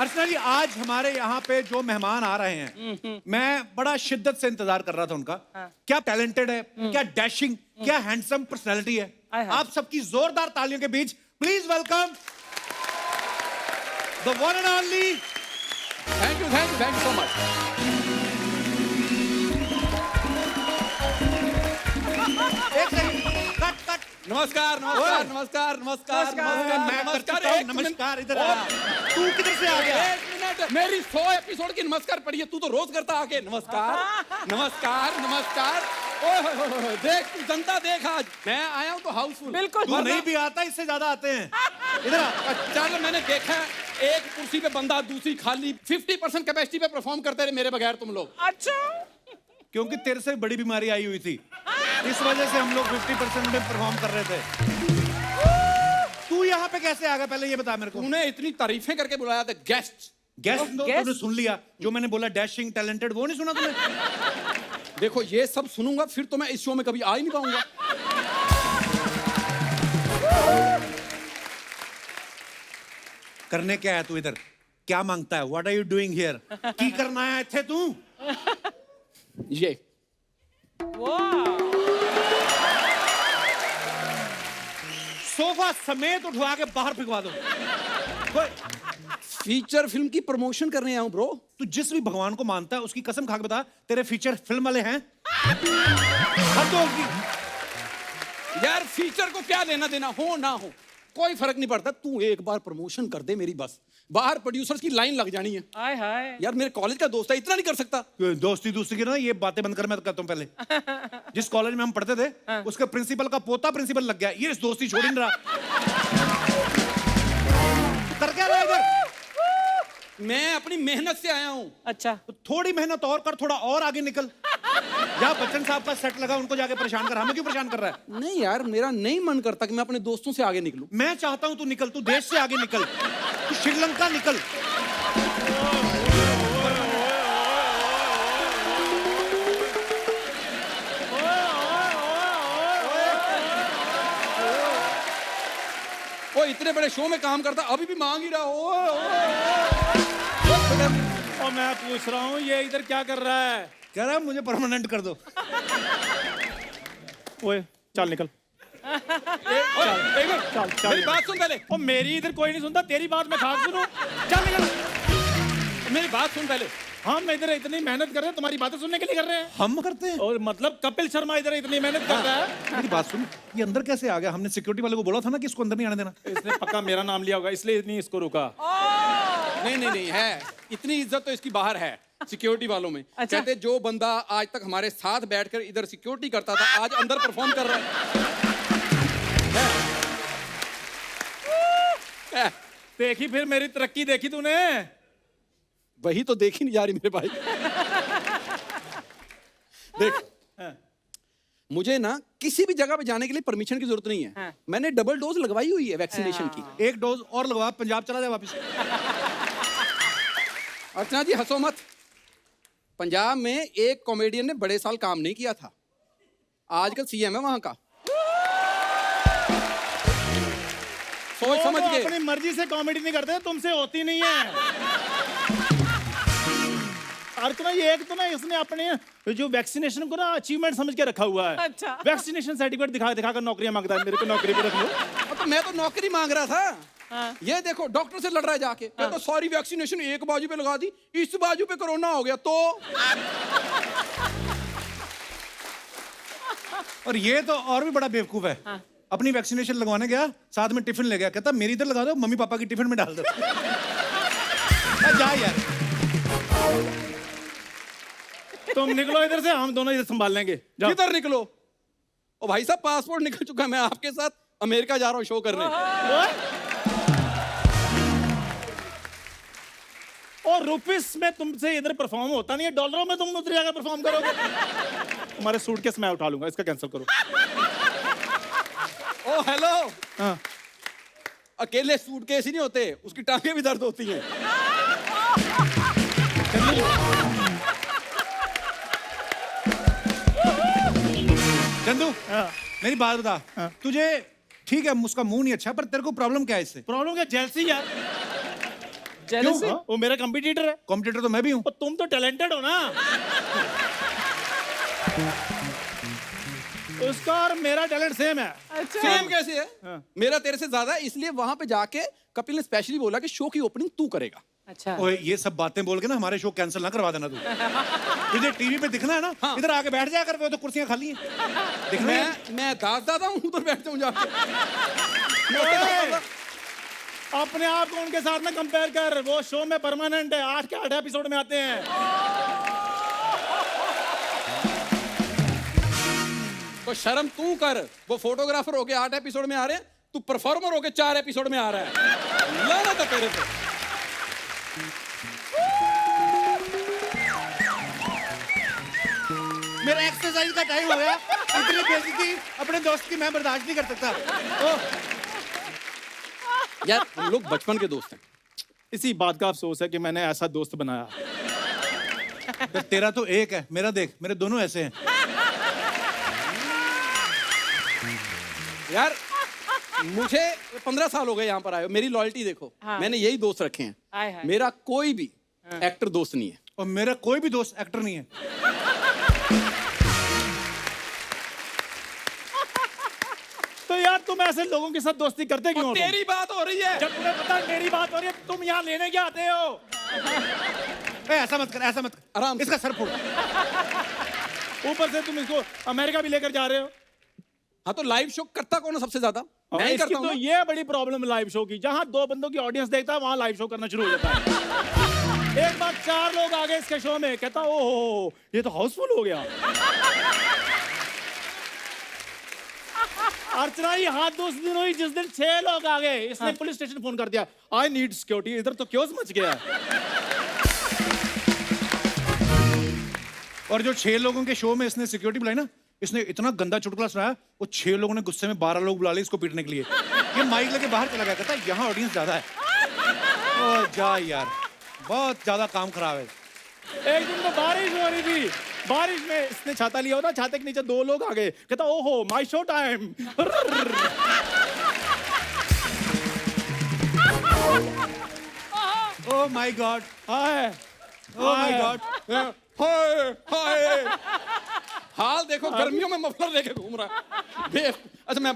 अर्चना जी, आज हमारे यहाँ पे जो मेहमान आ रहे हैं, मैं बड़ा शिद्दत से इंतजार कर रहा था उनका। क्या टैलेंटेड है, क्या डैशिंग, क्या हैंडसम पर्सनैलिटी है। आप सबकी जोरदार तालियों के बीच please welcome the one and only. Thank you so much. एक सेकंड, कट कट। नमस्कार। नमस्कार, इधर आ। तू किधर से आ गया? एक मिनट, मेरी 100 एपिसोड की नमस्कार पढ़ी है, तू तो रोज करता आके नमस्कार। ओह देख तू, जनता देख, आज मैं आया हूँ तो हाउसफुल। बिल्कुल। तू नहीं भी आता, इससे ज्यादा आते हैं। इधर आ। चल, मैंने देखा है एक कुर्सी पे बंदा, दूसरी खाली। 50% कैपेसिटी पे परफॉर्म करते रहे मेरे बगैर तुम लोग। अच्छा, क्योंकि तेरे से बड़ी बीमारी आई हुई थी, इस वजह से हम लोग 50% में परफॉर्म कर रहे थे। तू यहाँ पे कैसे आ गया, पहले ये बता मेरे को। तूने इतनी तारीफें करके बुलाया था। गेस्ट तूने सुन लिया जो मैंने बोला, डैशिंग टैलेंटेड, वो नहीं सुना तूने? देखो, ये सब सुनूंगा फिर तो मैं इस शो में कभी आ ही नहीं पाऊंगा। करने क्या है तू इधर? क्या मांगता है? What are you doing here? की करना है थे तू? ये सोफा समेत उठवा के बाहर फेंकवा दो। फीचर फिल्म की प्रमोशन करने आया हूं ब्रो। तू जिस भी भगवान को मानता है उसकी कसम खा के बता, तेरे फीचर फिल्म वाले हैं? हद होगी यार, फीचर को क्या लेना देना, हो ना हो कोई फर्क नहीं पड़ता। तू एक बार प्रमोशन कर दे मेरी, बस बाहर प्रोड्यूसर्स की लाइन लग जानी है। हाय हाय। यार मेरे कॉलेज का दोस्त है, इतना नहीं कर सकता। दोस्ती की ना, ये बातें बंद कर, मैं तो कहता हूं पहले। जिस कॉलेज में हम पढ़ते थे, उसके प्रिंसिपल का पोता प्रिंसिपल लग गया, ये इस दोस्ती छोड़ ही नहीं रहा। कर क्या रहा है इधर? मैं अपनी मेहनत से आया हूँ। अच्छा, तो थोड़ी मेहनत और कर, थोड़ा और आगे निकल। या बच्चन साहब का सेट लगा, उनको जाके परेशान कर, हमें क्यों परेशान कर रहा है? नहीं यार, मेरा नहीं मन करता कि मैं अपने दोस्तों से आगे निकलूं। मैं चाहता हूं तू निकल, तू देश से आगे निकल, तू श्रीलंका निकल। वो इतने बड़े शो में काम करता, अभी भी मांग ही रहा हो। और मैं पूछ रहा हूँ, ये इधर क्या कर रहा है? कह रहा है मुझे परमानेंट कर दो। ओए चल निकल। चल मेरी बात सुन पहले। और मेरी इधर कोई नहीं सुनता, तेरी बात मैं खास सुनूं। चल निकल। मेरी बात सुन पहले। हम इधर इतनी मेहनत कर रहे हैं, तुम्हारी बातें सुनने के लिए कर रहे हैं। हम करते हैं? और मतलब कपिल शर्मा इधर इतनी मेहनत कर रहा है। मेरी बात सुन, ये अंदर कैसे आ गया? हमने सिक्योरिटी वाले को बोला था ना कि इसको अंदर नहीं आने देना। इसने पक्का मेरा नाम लिया होगा, इसलिए नहीं इसको रुका। नहीं है, इतनी इज्जत तो इसकी बाहर है सिक्योरिटी वालों में। अच्छा। कहते जो बंदा आज तक हमारे साथ बैठकर इधर सिक्योरिटी करता था, आज अंदर परफॉर्म कर रहा है। देखी फिर मेरी तरक्की देखी तूने? वही तो देखी नहीं जा रही मेरे भाई। देख, मुझे ना किसी भी जगह पे जाने के लिए परमिशन की जरूरत नहीं है। मैंने डबल डोज लगवाई हुई है वैक्सीनेशन की। एक डोज और लगवा, पंजाब चला जाए वापस। अर्चना जी हंसो मत। पंजाब में एक कॉमेडियन ने बड़े साल काम नहीं किया था, आजकल सीएम है वहां का। सोच वो समझ तो के। अपनी मर्जी से कॉमेडी नहीं करते, तुमसे होती नहीं है। अर्चना, ये एक तो ना इसने अपने जो वैक्सीनेशन को ना अचीवमेंट समझ के रखा हुआ है। अच्छा। वैक्सीनेशन सर्टिफिकेट दिखा कर नौकरियां मांगता है, मेरे को नौकरी पे रख लो। तो मैं तो नौकरी मांग रहा था। ये देखो, डॉक्टर से लड़ रहा है जाके। तो सॉरी, वैक्सीनेशन एक बाजू पे लगा दी, इस बाजू पे कोरोना हो गया तो। और ये तो और भी बड़ा बेवकूफ है। अपनी वैक्सीनेशन लगवाने गया, साथ में टिफिन ले गया, कहता मेरी इधर लगा दो, मम्मी पापा की टिफिन में डाल दो। जा यार, तुम निकलो इधर से, हम दोनों इधर संभाल लेंगे। जाओ। किधर निकलो? ओ भाई साहब, पासपोर्ट निकल चुका है, मैं आपके साथ अमेरिका जा रहा हूँ शो करने। और रुपीस में तुमसे इधर परफॉर्म होता नहीं है, डॉलरों में तुम उधर जाकर परफॉर्म करोगे। तुम्हारे सूटकेस मैं उठा लूंगा, इसका कैंसिल करो। ओ हेलो। हाँ। अकेले सूटकेस ही नहीं होते, उसकी टांगें भी दर्द होती हैं। चंदू, मेरी बात बता, तुझे ठीक है उसका मुंह नहीं अच्छा, पर तेरे को प्रॉब्लम क्या है इससे? प्रॉब्लम क्या? जेलसी यार। Jealousy? हाँ, वो मेरा कंपटीटर है। कॉम्पिटिटर तो मैं भी हूँ। और तुम तो टैलेंटेड हो ना। उसका और मेरा टैलेंट सेम है। अच्छा सेम कैसे है? हाँ। मेरा तेरे से ज्यादा है, इसलिए वहां पे जाके कपिल ने स्पेशली बोला कि शो की ओपनिंग तू करेगा। अच्छा ओए ये सब बातें बोल के ना हमारे शो कैंसिल ना करवा देना तू। तुझे टीवी पे दिखना है ना, इधर आके बैठ जाया कर, वो तो कुर्सियां खाली हैं। दिखना है? मैं दास दादा हूँ, उधर बैठ जाऊँ जाके। अपने आप को उनके साथ में कंपेयर कर। वो शो में परमानेंट है, 8 के 8 एपिसोड में आते हैं। तो शर्म तू कर। वो फोटोग्राफर होके 8 एपिसोड में आ रहे हैं, तू परफॉर्मर होके 4 एपिसोड में आ रहा है। लाना था तेरे पे। मेरा एक्सरसाइज का टाइम हो गया। इतनी बेइज्जती अपने दोस्त की मैं बर्दाश्त नहीं कर सकता। यार हम लोग बचपन के दोस्त हैं। इसी बात का अफसोस है कि मैंने ऐसा दोस्त बनाया। तो तेरा तो एक है, मेरा देख, मेरे दोनों ऐसे हैं। यार मुझे 15 साल हो गए यहाँ पर आए हो, मेरी लॉयल्टी देखो। हाँ। मैंने यही दोस्त रखे हैं। हाय हाय। मेरा कोई भी एक्टर दोस्त नहीं है। और मेरा कोई भी दोस्त एक्टर नहीं है। तो यार तुम ऐसे लोगों के साथ दोस्ती करते क्यों हो? तुम? तेरी बात हो रही है। जब तुम्हें पता है मेरी बात हो रही है, तुम यहाँ लेने क्या आते हो? ऐसा मत कर, ऐसा मत कर। आराम से। इसका सर फोड़। ऊपर से तुम इसको अमेरिका भी लेकर जा रहे हो। हाँ तो लाइव शो करता कौन है सबसे ज्यादा? मैं ही इसकी करता हूँ तो ना। ये बड़ी प्रॉब्लम लाइव शो की, जहां 2 बंदों की ऑडियंस देखता है वहां लाइव शो करना शुरू हो जाता है। एक बार 4 लोग आ गए इसके शो में, कहता ओहो ये तो हाउसफुल हो गया। अर्चना ये हाथ उस दिन हुई जिस दिन 6 लोग आ गए। इसने पुलिस स्टेशन फोन कर दिया, आई नीड सिक्योरिटी। इधर तो क्यों मच गया। और जो 6 लोगों के शो में इसने सिक्योरिटी बुलाई ना, इसने इतना गंदा चुटकुला सुनाया, वो 6 लोगों ने गुस्से में 12 लोग बुला लिए इसको पीटने के लिए। ये माइक लेके बाहर चला गया, कहता यहाँ ऑडियंस ज्यादा है। ओ जा यार, बहुत ज्यादा काम खराब है। एक दिन तो बारिश हो रही थी, बारिश में इसने छाता लिया होता, छाते के नीचे 2 लोग आ गए, कहता ओहो my show time. Oh my god, हाय ओ माय गॉड। हाय हाय। हाल देखो, गर्मियों में मफलर लेके घूम रहा है। अच्छा मैं,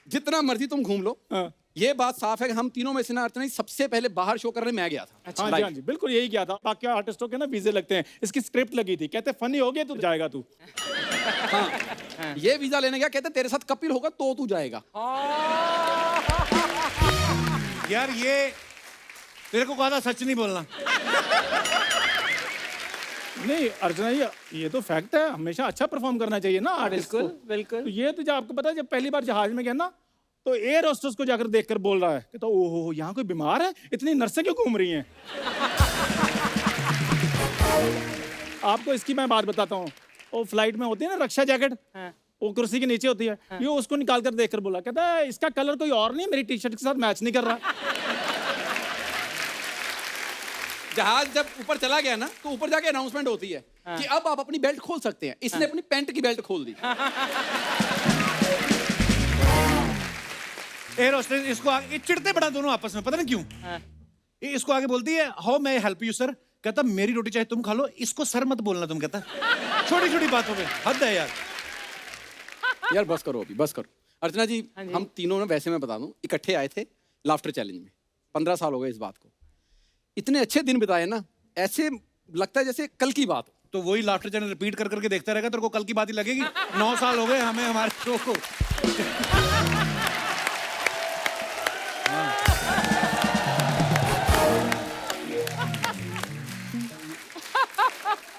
जितना मर्जी तुम घूम लो, हाँ। ये बात साफ है कि हम तीनों में से ना अर्चना सबसे पहले बाहर शो करने मैं गया था। हाँ जी, हाँ जी, बिल्कुल यही किया था। बाकी आर्टिस्टों के ना वीजे लगते हैं, इसकी स्क्रिप्ट लगी थी, कहते फनी हो गया तू जाएगा तू। हाँ। ये वीजा लेने गया, कहते तेरे साथ कपिल होगा तो तू जाएगा। यार ये तेरे को कहा था सच नहीं बोलना। नहीं अर्चना ये तो फैक्ट है, हमेशा अच्छा परफॉर्म करना चाहिए ना आर्टिस्ट को। बिल्कुल बिल्कुल। तो ये तो जब आपको पता है, जब पहली बार जहाज में गया ना, तो एयर होस्टेस को जाकर देखकर बोल रहा है कि तो ओहो यहाँ कोई बीमार है, इतनी नर्सें क्यों घूम रही हैं। आपको इसकी मैं बात बताता हूँ। वो फ्लाइट में होती है ना रक्षा जैकेट, हाँ। वो कुर्सी के नीचे होती है। ये उसको निकाल कर देखकर बोला, कहता है इसका कलर कोई और नहीं, मेरी टी शर्ट के साथ मैच नहीं कर रहा। जहाज जब ऊपर चला गया ना, तो ऊपर जाके अनाउंसमेंट होती है कि अब आप अपनी बेल्ट खोल सकते हैं। इसने अपनी पैंट की बेल्ट खोल दी। एयर होस्टेस इसको आगे चिढ़ते बड़ा दोनों आपस में, पता नहीं क्यों। ये इसको आगे बोलती है हाउ मैं हेल्प यू सर, कहता मेरी रोटी चाहे तुम खा लो, इसको सर मत बोलना तुम, कहता छोटी छोटी बातों में हद है यार। यार बस करो अभी, बस करो। अर्चना जी, हम तीनों ने, वैसे मैं बता दूं, इकट्ठे आए थे लाफ्टर चैलेंज में। 15 साल हो गए इस बात को। इतने अच्छे दिन बिताए ना, ऐसे लगता है जैसे कल की बात। तो वही लाफ्टर चैनल रिपीट कर करके देखता रहेगा, तेरे को कल की बात ही लगेगी। 9 साल हो गए हमें हमारे शो को।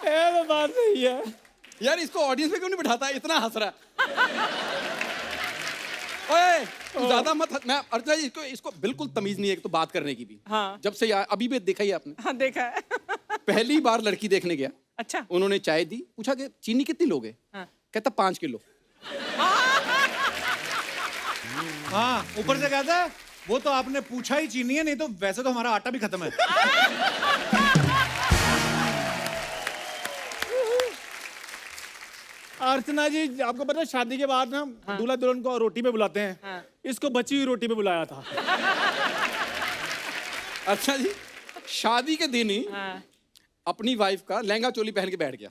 ये बात नहीं है यार इसको ऑडियंस में क्यों नहीं बिठाता, इतना हंस रहा है। ओए तू ज्यादा मत मैं अर्चना जी, इसको बिल्कुल तमीज नहीं है तो बात करने की भी। हाँ। जब से अभी भी देखा ही आपने। हाँ देखा है। पहली बार लड़की देखने गया, अच्छा। उन्होंने चाय दी, पूछा कि चीनी कितनी लोगे? हाँ। कहता 5 किलो। हाँ ऊपर से कहता है वो तो आपने पूछा ही चीनी है, नहीं तो वैसे तो हमारा आटा भी खत्म है। अर्चना जी आपको पता है, शादी के बाद ना दूल्हा दुल्हन को रोटी पे बुलाते हैं। हाँ। इसको बची हुई रोटी पे बुलाया था। अच्छा जी, शादी के दिन ही हाँ। अपनी वाइफ का लहंगा चोली पहन के बैठ गया।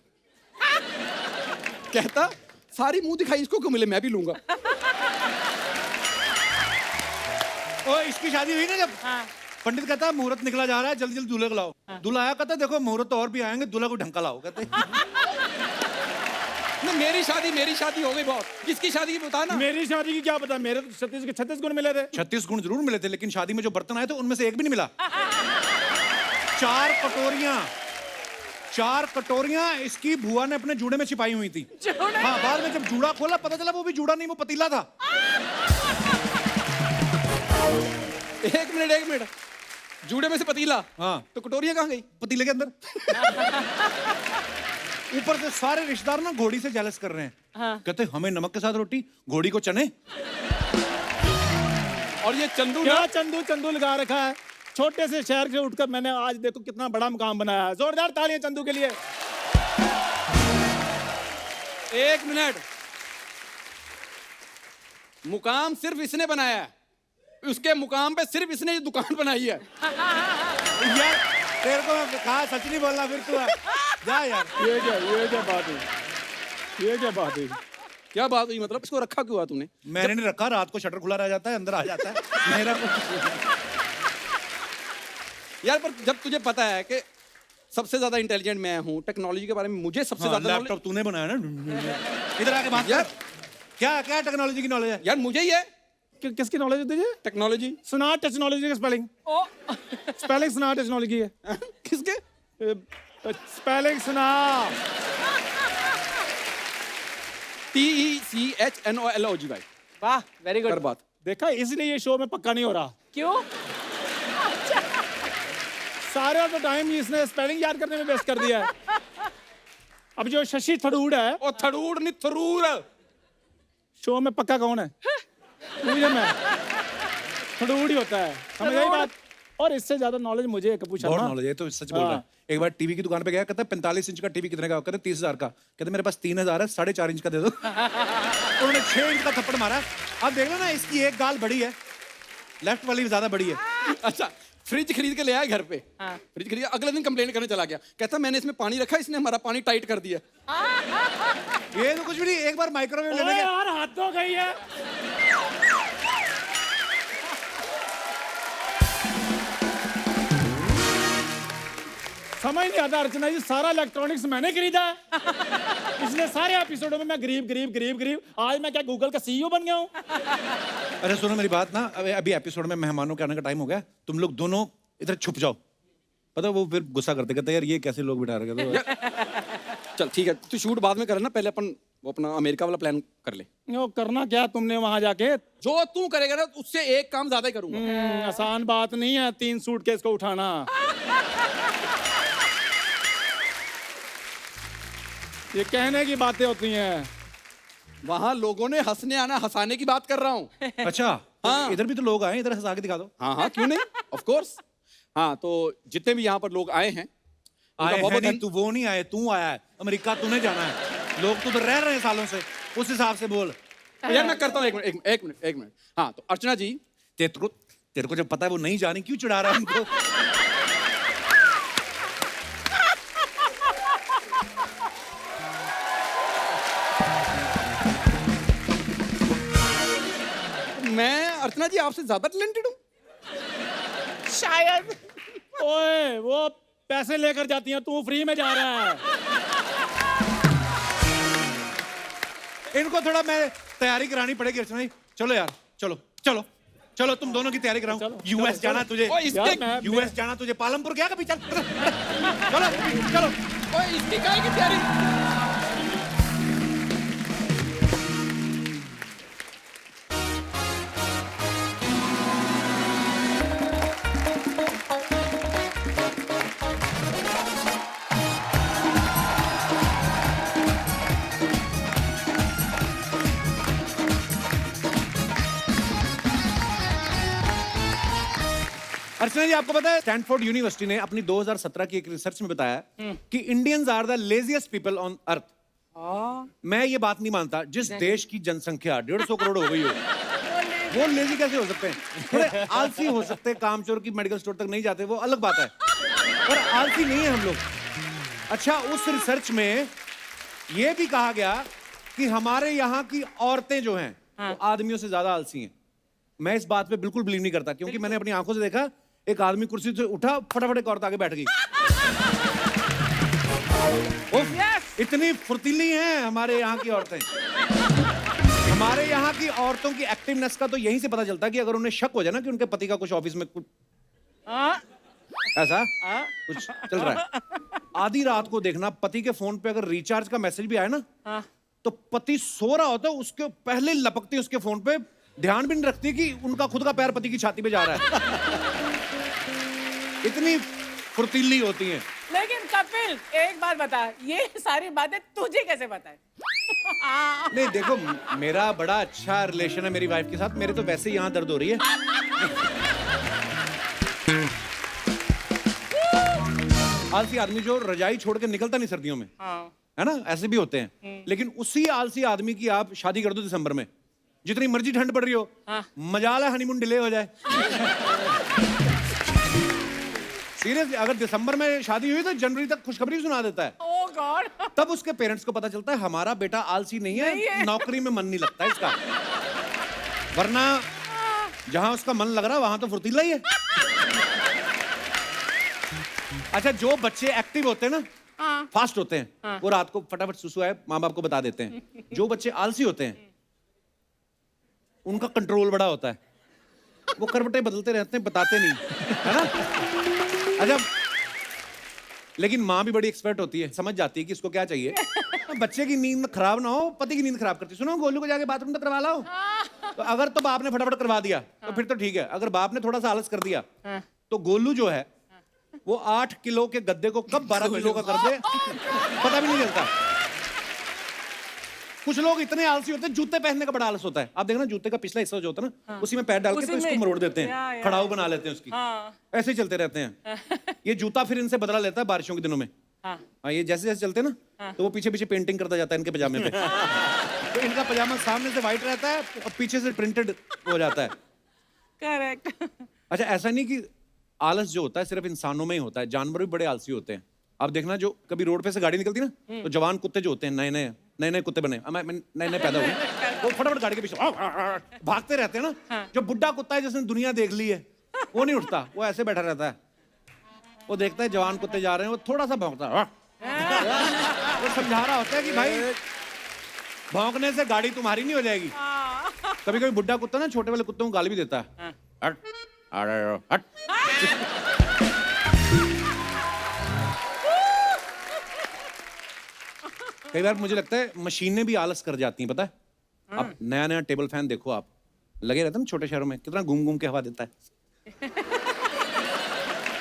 कहता सारी मुंह दिखाई इसको क्यों मिले, मैं भी लूंगा। ओ इसकी शादी हुई ना जब, हाँ। पंडित कहता मुहूर्त निकला जा रहा है, जल्दी जल्दी दूल्हे को लाओ। दूल्हा आया, कहता देखो मुहूर्त तो और भी आएंगे, दूल्हा को ढंका लाओ। कहते नहीं, मेरी शादी हो गई बहुत। किसकी शादी की बता ना। मेरी शादी की क्या पता, मेरे तो 36 गुण मिले थे। 36 गुण जरूर मिले थे, लेकिन शादी में जो बर्तन आए थे उनमें से एक भी नहीं मिला। 4 कटोरियां इसकी बुआ ने अपने जूड़े में छिपाई हुई थी। हाँ, बाद में जब जूड़ा खोला पता चला वो भी जूड़ा नहीं, वो पतीला था। एक मिनट, जूड़े में से पतीला, हाँ, तो कटोरियां कहाँ गई? पतीले के अंदर। ऊपर से सारे रिश्तेदार ना घोड़ी से जेलस कर रहे हैं। हाँ। कहते हमें नमक के साथ रोटी, घोड़ी को चने। और ये चंदू क्या ना, चंदू लगा रखा है। छोटे से शहर से उठकर मैंने आज देखो कितना बड़ा मुकाम बनाया है। जोरदार तालियां चंदू के लिए। एक मिनट, मुकाम सिर्फ इसने बनाया है, उसके मुकाम पे सिर्फ इसने ये दुकान बनाई है। यार तेरे को कहा सच नहीं बोलना, फिर तू जा यार। ये क्या बात है, ये क्या बात है। क्या बात हुई, मतलब इसको रखा क्यों हुआ तूने? मैंने नहीं रखा, रात को शटर खुला रह जाता है, अंदर आ जाता है मेरा कुछ। यार पर जब तुझे पता है कि सबसे ज्यादा इंटेलिजेंट मैं हूँ टेक्नोलॉजी के बारे में, मुझे सबसे ज्यादा लैपटॉप तूने बनाया ना, इधर आके बात यार, कर। क्या क्या टेक्नोलॉजी की नॉलेज है? यार मुझे ही है किसकी नॉलेज है तुझे? टेक्नोलॉजी। सुना टेक्नोलॉजी का स्पेलिंग। ओ स्पेलिंग सुना टेक्नोलॉजी है। किसके? स्पेलिंग सुना। TECHNOLOGY। वाह, वेरी कर गुड। बात। देखा, इसलिए ये शो में पक्का नहीं हो रहा। क्यों? सारा तो टाइम इसने स्पेलिंग याद करने में वेस्ट कर दिया है। अब जो शशि थरूर है, ओ थरूर नहीं, थरूर। शो में पक्का कौन है? मुझे मैं थरूर ही होता है, समझ आई बात। और इससे ज्यादा नॉलेज मुझे है कपूर बहुत शर्मा। नॉलेज है, तो सच बोल रहा है। एक बार टीवी की दुकान पे गया, कहता 45 इंच का टीवी कितने का? कहते 30,000 का। कहते मेरे पास 3,000 है, 4.5 इंच का दे दो। उन्होंने 6 इंच का थप्पड़ मारा। अब देख लो ना, इसकी एक गाल बड़ी है, लेफ्ट वाली ज्यादा बड़ी है। अच्छा, फ्रिज खरीद के ले आया घर पे। हाँ। फ्रिज खरीद, अगले दिन कंप्लेंट करने चला गया। कहता मैंने इसमें पानी रखा, इसने हमारा पानी टाइट कर दिया। ये तो कुछ भी नहीं, एक बार माइक्रोवेव लेने ओए गया। यार, हाथ तो गई है। समझ नहीं आता अर्चना जी, सारा इलेक्ट्रॉनिक्स मैंने खरीदा है। पिछले सारे एपिसोडों में मैं गरीब। आज मैं क्या गूगल का सीईओ बन गया हूँ? अरे सुनो मेरी बात ना, अभी एपिसोड में मेहमानों के आने का टाइम हो गया, तुम लोग दोनों इधर छुप जाओ। पता वो फिर गुस्सा करते, कहते यार ये कैसे लोग बिठा रहे हैं। चल ठीक है, तू शूट बाद में करना, पहले अपन वो अपना अमेरिका वाला प्लान कर ले। वो करना क्या तुमने वहां जाके? जो तू करेगा ना उससे एक काम ज्यादा ही करूंगा। आसान बात नहीं है 3 सूटकेस को उठाना। ये कहने की बातें होती हैं। वहां लोगों ने हंसने आना, हंसाने की बात कर रहा हूँ। अच्छा हाँ। इधर भी तो लोग आए, इधर हंसा के दिखा दो। हाँ क्यों नहीं, ऑफ कोर्स। हाँ तो जितने भी यहाँ पर लोग आए हैं, उनका आए बहुत हैं बहुत नहीं, तू वो नहीं आए, तू आया है। अमेरिका तूने जाना है, लोग तो उधर रह रहे हैं सालों से, उस हिसाब से बोल। यार मैं करता हूँ, एक मिनट। हाँ तो अर्चना जी, तेरे को जब पता है वो नहीं जाने, क्यों चिढ़ा रहा है उनको? मैं अर्चना जी आपसे ज्यादा टैलेंटेड हूँ शायद। ओए वो पैसे लेकर जाती हैं, तू फ्री में जा रहा है। इनको थोड़ा मैं तैयारी करानी पड़ेगी अर्चना जी। चलो यार, चलो तुम दोनों की तैयारी कराऊं। यूएस जाना तुझे, ओए इसके यूएस जाना तुझे। पालमपुर गया कभी? चल चलो। ओए इसकी काय की तैयारी। अर्चना जी आपको पता है स्टैनफोर्ड यूनिवर्सिटी ने अपनी 2017 की एक रिसर्च में बताया कि Indians are the laziest people on earth. मैं ये बात नहीं मानता, जिस देश की जनसंख्या 150 करोड़ हो गई हो, वो लेजी कैसे हो सकते हैं? थोड़े आलसी हो सकते हैं, कामचोर की मेडिकल स्टोर तक नहीं जाते, वो अलग बात है। पर आलसी नहीं है हम लोग। अच्छा, उस रिसर्च में ये भी कहा गया कि हमारे यहाँ की औरतें जो हैं वो आदमियों से ज्यादा आलसी हैं। मैं इस बात पे बिल्कुल बिलीव नहीं करता, क्योंकि मैंने अपनी आंखों से देखा, एक आदमी कुर्सी से उठा, फटाफट एक औरत आगे बैठ गई। इतनी फुर्तीली हैं हमारे यहाँ की औरतें। हमारे यहाँ की औरतों की एक्टिवनेस का तो यहीं से पता चलता है कि अगर उन्हें शक हो जाए ना कि उनके पति का कुछ ऑफिस में कुछ ऐसा कुछ चल रहा है, आधी रात को देखना पति के फोन पे अगर रिचार्ज का मैसेज भी आए ना, तो पति सो रहा होता है, उसके पहले लपकती है उसके फोन पे, ध्यान भी नहीं रखती कि उनका खुद का पैर पति की छाती पे जा रहा है। इतनी फुर्तीली होती हैं। लेकिन कपिल, एक बात बता, ये सारी बातें तुझे कैसे पता है? नहीं देखो, मेरा बड़ा अच्छा रिलेशन है मेरी वाइफ के साथ, मेरे तो वैसे ही यहाँ दर्द हो रही है। आलसी आदमी जो रजाई छोड़ के निकलता नहीं सर्दियों में, है ना, ऐसे भी होते हैं। लेकिन उसी आलसी आदमी की आप शादी कर दो दिसंबर में, जितनी मर्जी ठंड पड़ रही हो, मजाल है हनीमून डिले हो जाए। सीरियसली, अगर दिसंबर में शादी हुई तो जनवरी तक खुशखबरी सुना देता है। ओह गॉड। तब उसके पेरेंट्स को पता चलता है हमारा बेटा आलसी नहीं है, नौकरी में मन नहीं लगता है इसका, वरना जहां उसका मन लग रहा है वहां तो फुर्तीला ही है। अच्छा, जो बच्चे एक्टिव होते हैं ना, फास्ट होते हैं, वो रात को फटाफट सुसु आए माँ बाप को बता देते हैं। जो बच्चे आलसी होते हैं उनका कंट्रोल बड़ा होता है, वो करवटें बदलते रहते हैं, बताते नहीं, है ना। अच्छा, लेकिन माँ भी बड़ी एक्सपर्ट होती है, समझ जाती है कि इसको क्या चाहिए। बच्चे की नींद खराब ना हो, पति की नींद खराब करती है। सुनो, गोलू को जाके बाथरूम तक करवा लाओ। तो अगर तो बाप ने फटाफट करवा दिया तो फिर तो ठीक है, अगर बाप ने थोड़ा सा आलस कर दिया तो गोलू जो है वो 8 किलो के गद्दे को कब 12 किलो का कर दे पता भी नहीं चलता। कुछ लोग इतने आलसी होते हैं, जूते पहनने का बड़ा आलस होता है। आप देखना, जूते का पिछला हिस्सा जो होता है ना, उसी में पैर डाल के तो इसको मरोड़ देते हैं, खड़ाऊ बना लेते हैं उसकी, ऐसे ही चलते रहते हैं। ये जूता फिर इनसे बदला लेता है बारिशों के दिनों में। हाँ, ये जैसे जैसे चलते हैं ना, तो वो पीछे पीछे पेंटिंग करता जाता है इनके पजामे पे। तो इनका पजामा सामने से व्हाइट रहता है और पीछे से प्रिंटेड हो जाता है। करेक्ट। अच्छा, ऐसा नहीं कि आलस जो होता है सिर्फ इंसानों में ही होता है, जानवर भी बड़े आलसी होते हैं। आप देखना, जो कभी रोड पे से गाड़ी निकलती ना, तो जवान कुत्ते जो होते हैं, नए नए कुत्ते बने, नए नए पैदा हुए, वो फटाफट गाड़ी के पीछे भागते रहते हैं ना। जो बुड्ढा कुत्ता है जिसने दुनिया देख ली है, वो नहीं उठता, वो ऐसे बैठा रहता है। वो देखता है जवान कुत्ते जा रहे हैं, वो थोड़ा सा भौंकता है, वो समझा रहा होता है कि भाई भौंकने से गाड़ी तुम्हारी नहीं हो जाएगी। कभी कभी बुड्ढा कुत्ता ना छोटे वाले कुत्तों को गाली भी देता है, हट हट। कई बार मुझे लगता है मशीनें भी आलस कर जाती हैं, पता है। आप नया नया टेबल फैन देखो, आप लगे रहते हैं ना छोटे शहरों में, कितना घूम घूम के हवा देता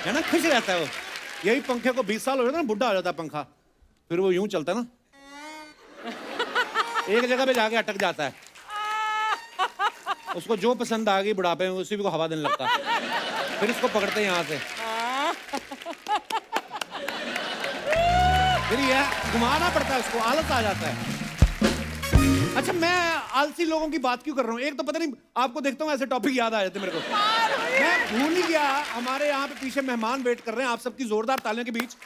है ना, खुश रहता है वो। यही पंखे को 20 साल हो जाता है ना, बुढ़ा हो जाता है पंखा, फिर वो यूं चलता है ना, एक जगह पे जाके अटक जाता है। उसको जो पसंद आ गई बुढ़ापे में, उसी को हवा देने लगता है, फिर इसको पकड़ते हैं यहाँ से, फिर यह घुमाना पड़ता है उसको, आलस आ जाता है। अच्छा, मैं आलसी लोगों की बात क्यों कर रहा हूँ? एक तो पता नहीं, आपको देखता हूँ ऐसे टॉपिक याद आ जाते मेरे को, मैं भूल ही गया। हमारे यहाँ पे पीछे मेहमान वेट कर रहे हैं, आप सबकी जोरदार तालियों के बीच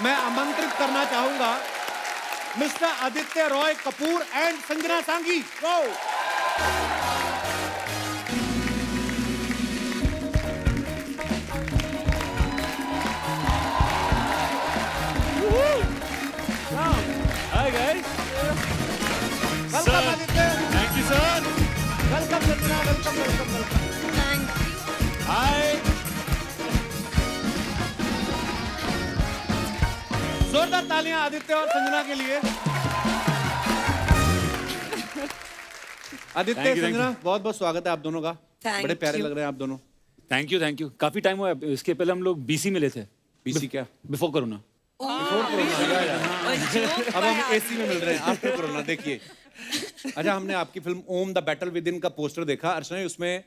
मैं आमंत्रित करना चाहूंगा मिस्टर आदित्य रॉय कपूर एंड संजना सांगी। Hi guys. Welcome Aditya. Thank you sir. Welcome Sanjana. Welcome. Hi. जोरदार तालियां आदित्य और संजना के लिए। आदित्य, Thank you, संजना, बहुत बहुत स्वागत है आप दोनों का। बड़े प्यारे लग रहे हैं आप दोनों। Thank you. काफी टाइम हुआ है, इसके पहले हम लोग BC मिले थे। बीसी क्या? Before corona. अब हम एसी में मिल रहे हैं आफ्टर कोरोना। देखिए, अच्छा, हमने आपकी film Om the battle within का पोस्टर देखा अर्चना, उसमें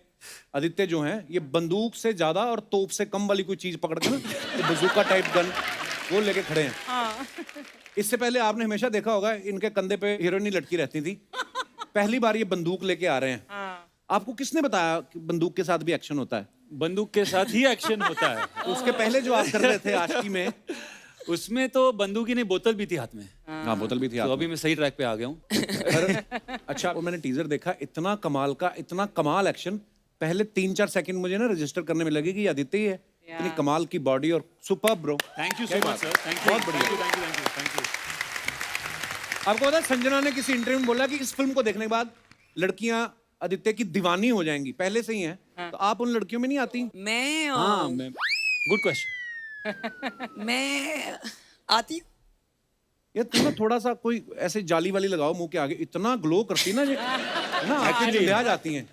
आदित्य जो हैं ये बंदूक से ज्यादा और तोप से कम वाली कोई चीज पकड़ के ना, तो बंदूका टाइप गन वो लेके खड़े हैं। इससे पहले आपने हमेशा देखा होगा इनके कंधे पे हीरोइनी लटकी रहती थी, पहली बार ये बंदूक लेके आ रहे हैं। आपको किसने बताया कि बंदूक के साथ भी एक्शन होता है? बंदूक के साथ ही एक्शन होता है। उसके पहले जो आप कर रहे थे आशिकी में, उसमें तो बंदूक ही नहीं, बोतल भी थी हाथ में। हाँ बोतल भी थी तो आप अभी मैं सही ट्रैक पे आ गया हूँ। अच्छा, वो मैंने टीजर देखा, इतना कमाल का, इतना कमाल एक्शन, पहले 3-4 सेकंड मुझे ना रजिस्टर करने में लगे कि ये आदित्य ही है। इतनी कमाल की बॉडी और super bro. Thank you so much sir, thank you, बहुत बढ़िया। Thank you. आपको पता है संजना ने किसी इंटरव्यू में बोला कि इस फिल्म को देखने के बाद लड़कियां आदित्य की दीवानी हो जाएंगी, पहले से ही हैं। तो आप उन लड़कियों में नहीं आती? मैं हाँ मैं, गुड क्वेश्चन। मैं आती हूँ। यार तुम ना थोड़ा सा कोई ऐसे जाली वाली लगाओ मुंह के आगे, इतना ग्लो करती ना ये ना, आंखें चुंधिया जाती हैं।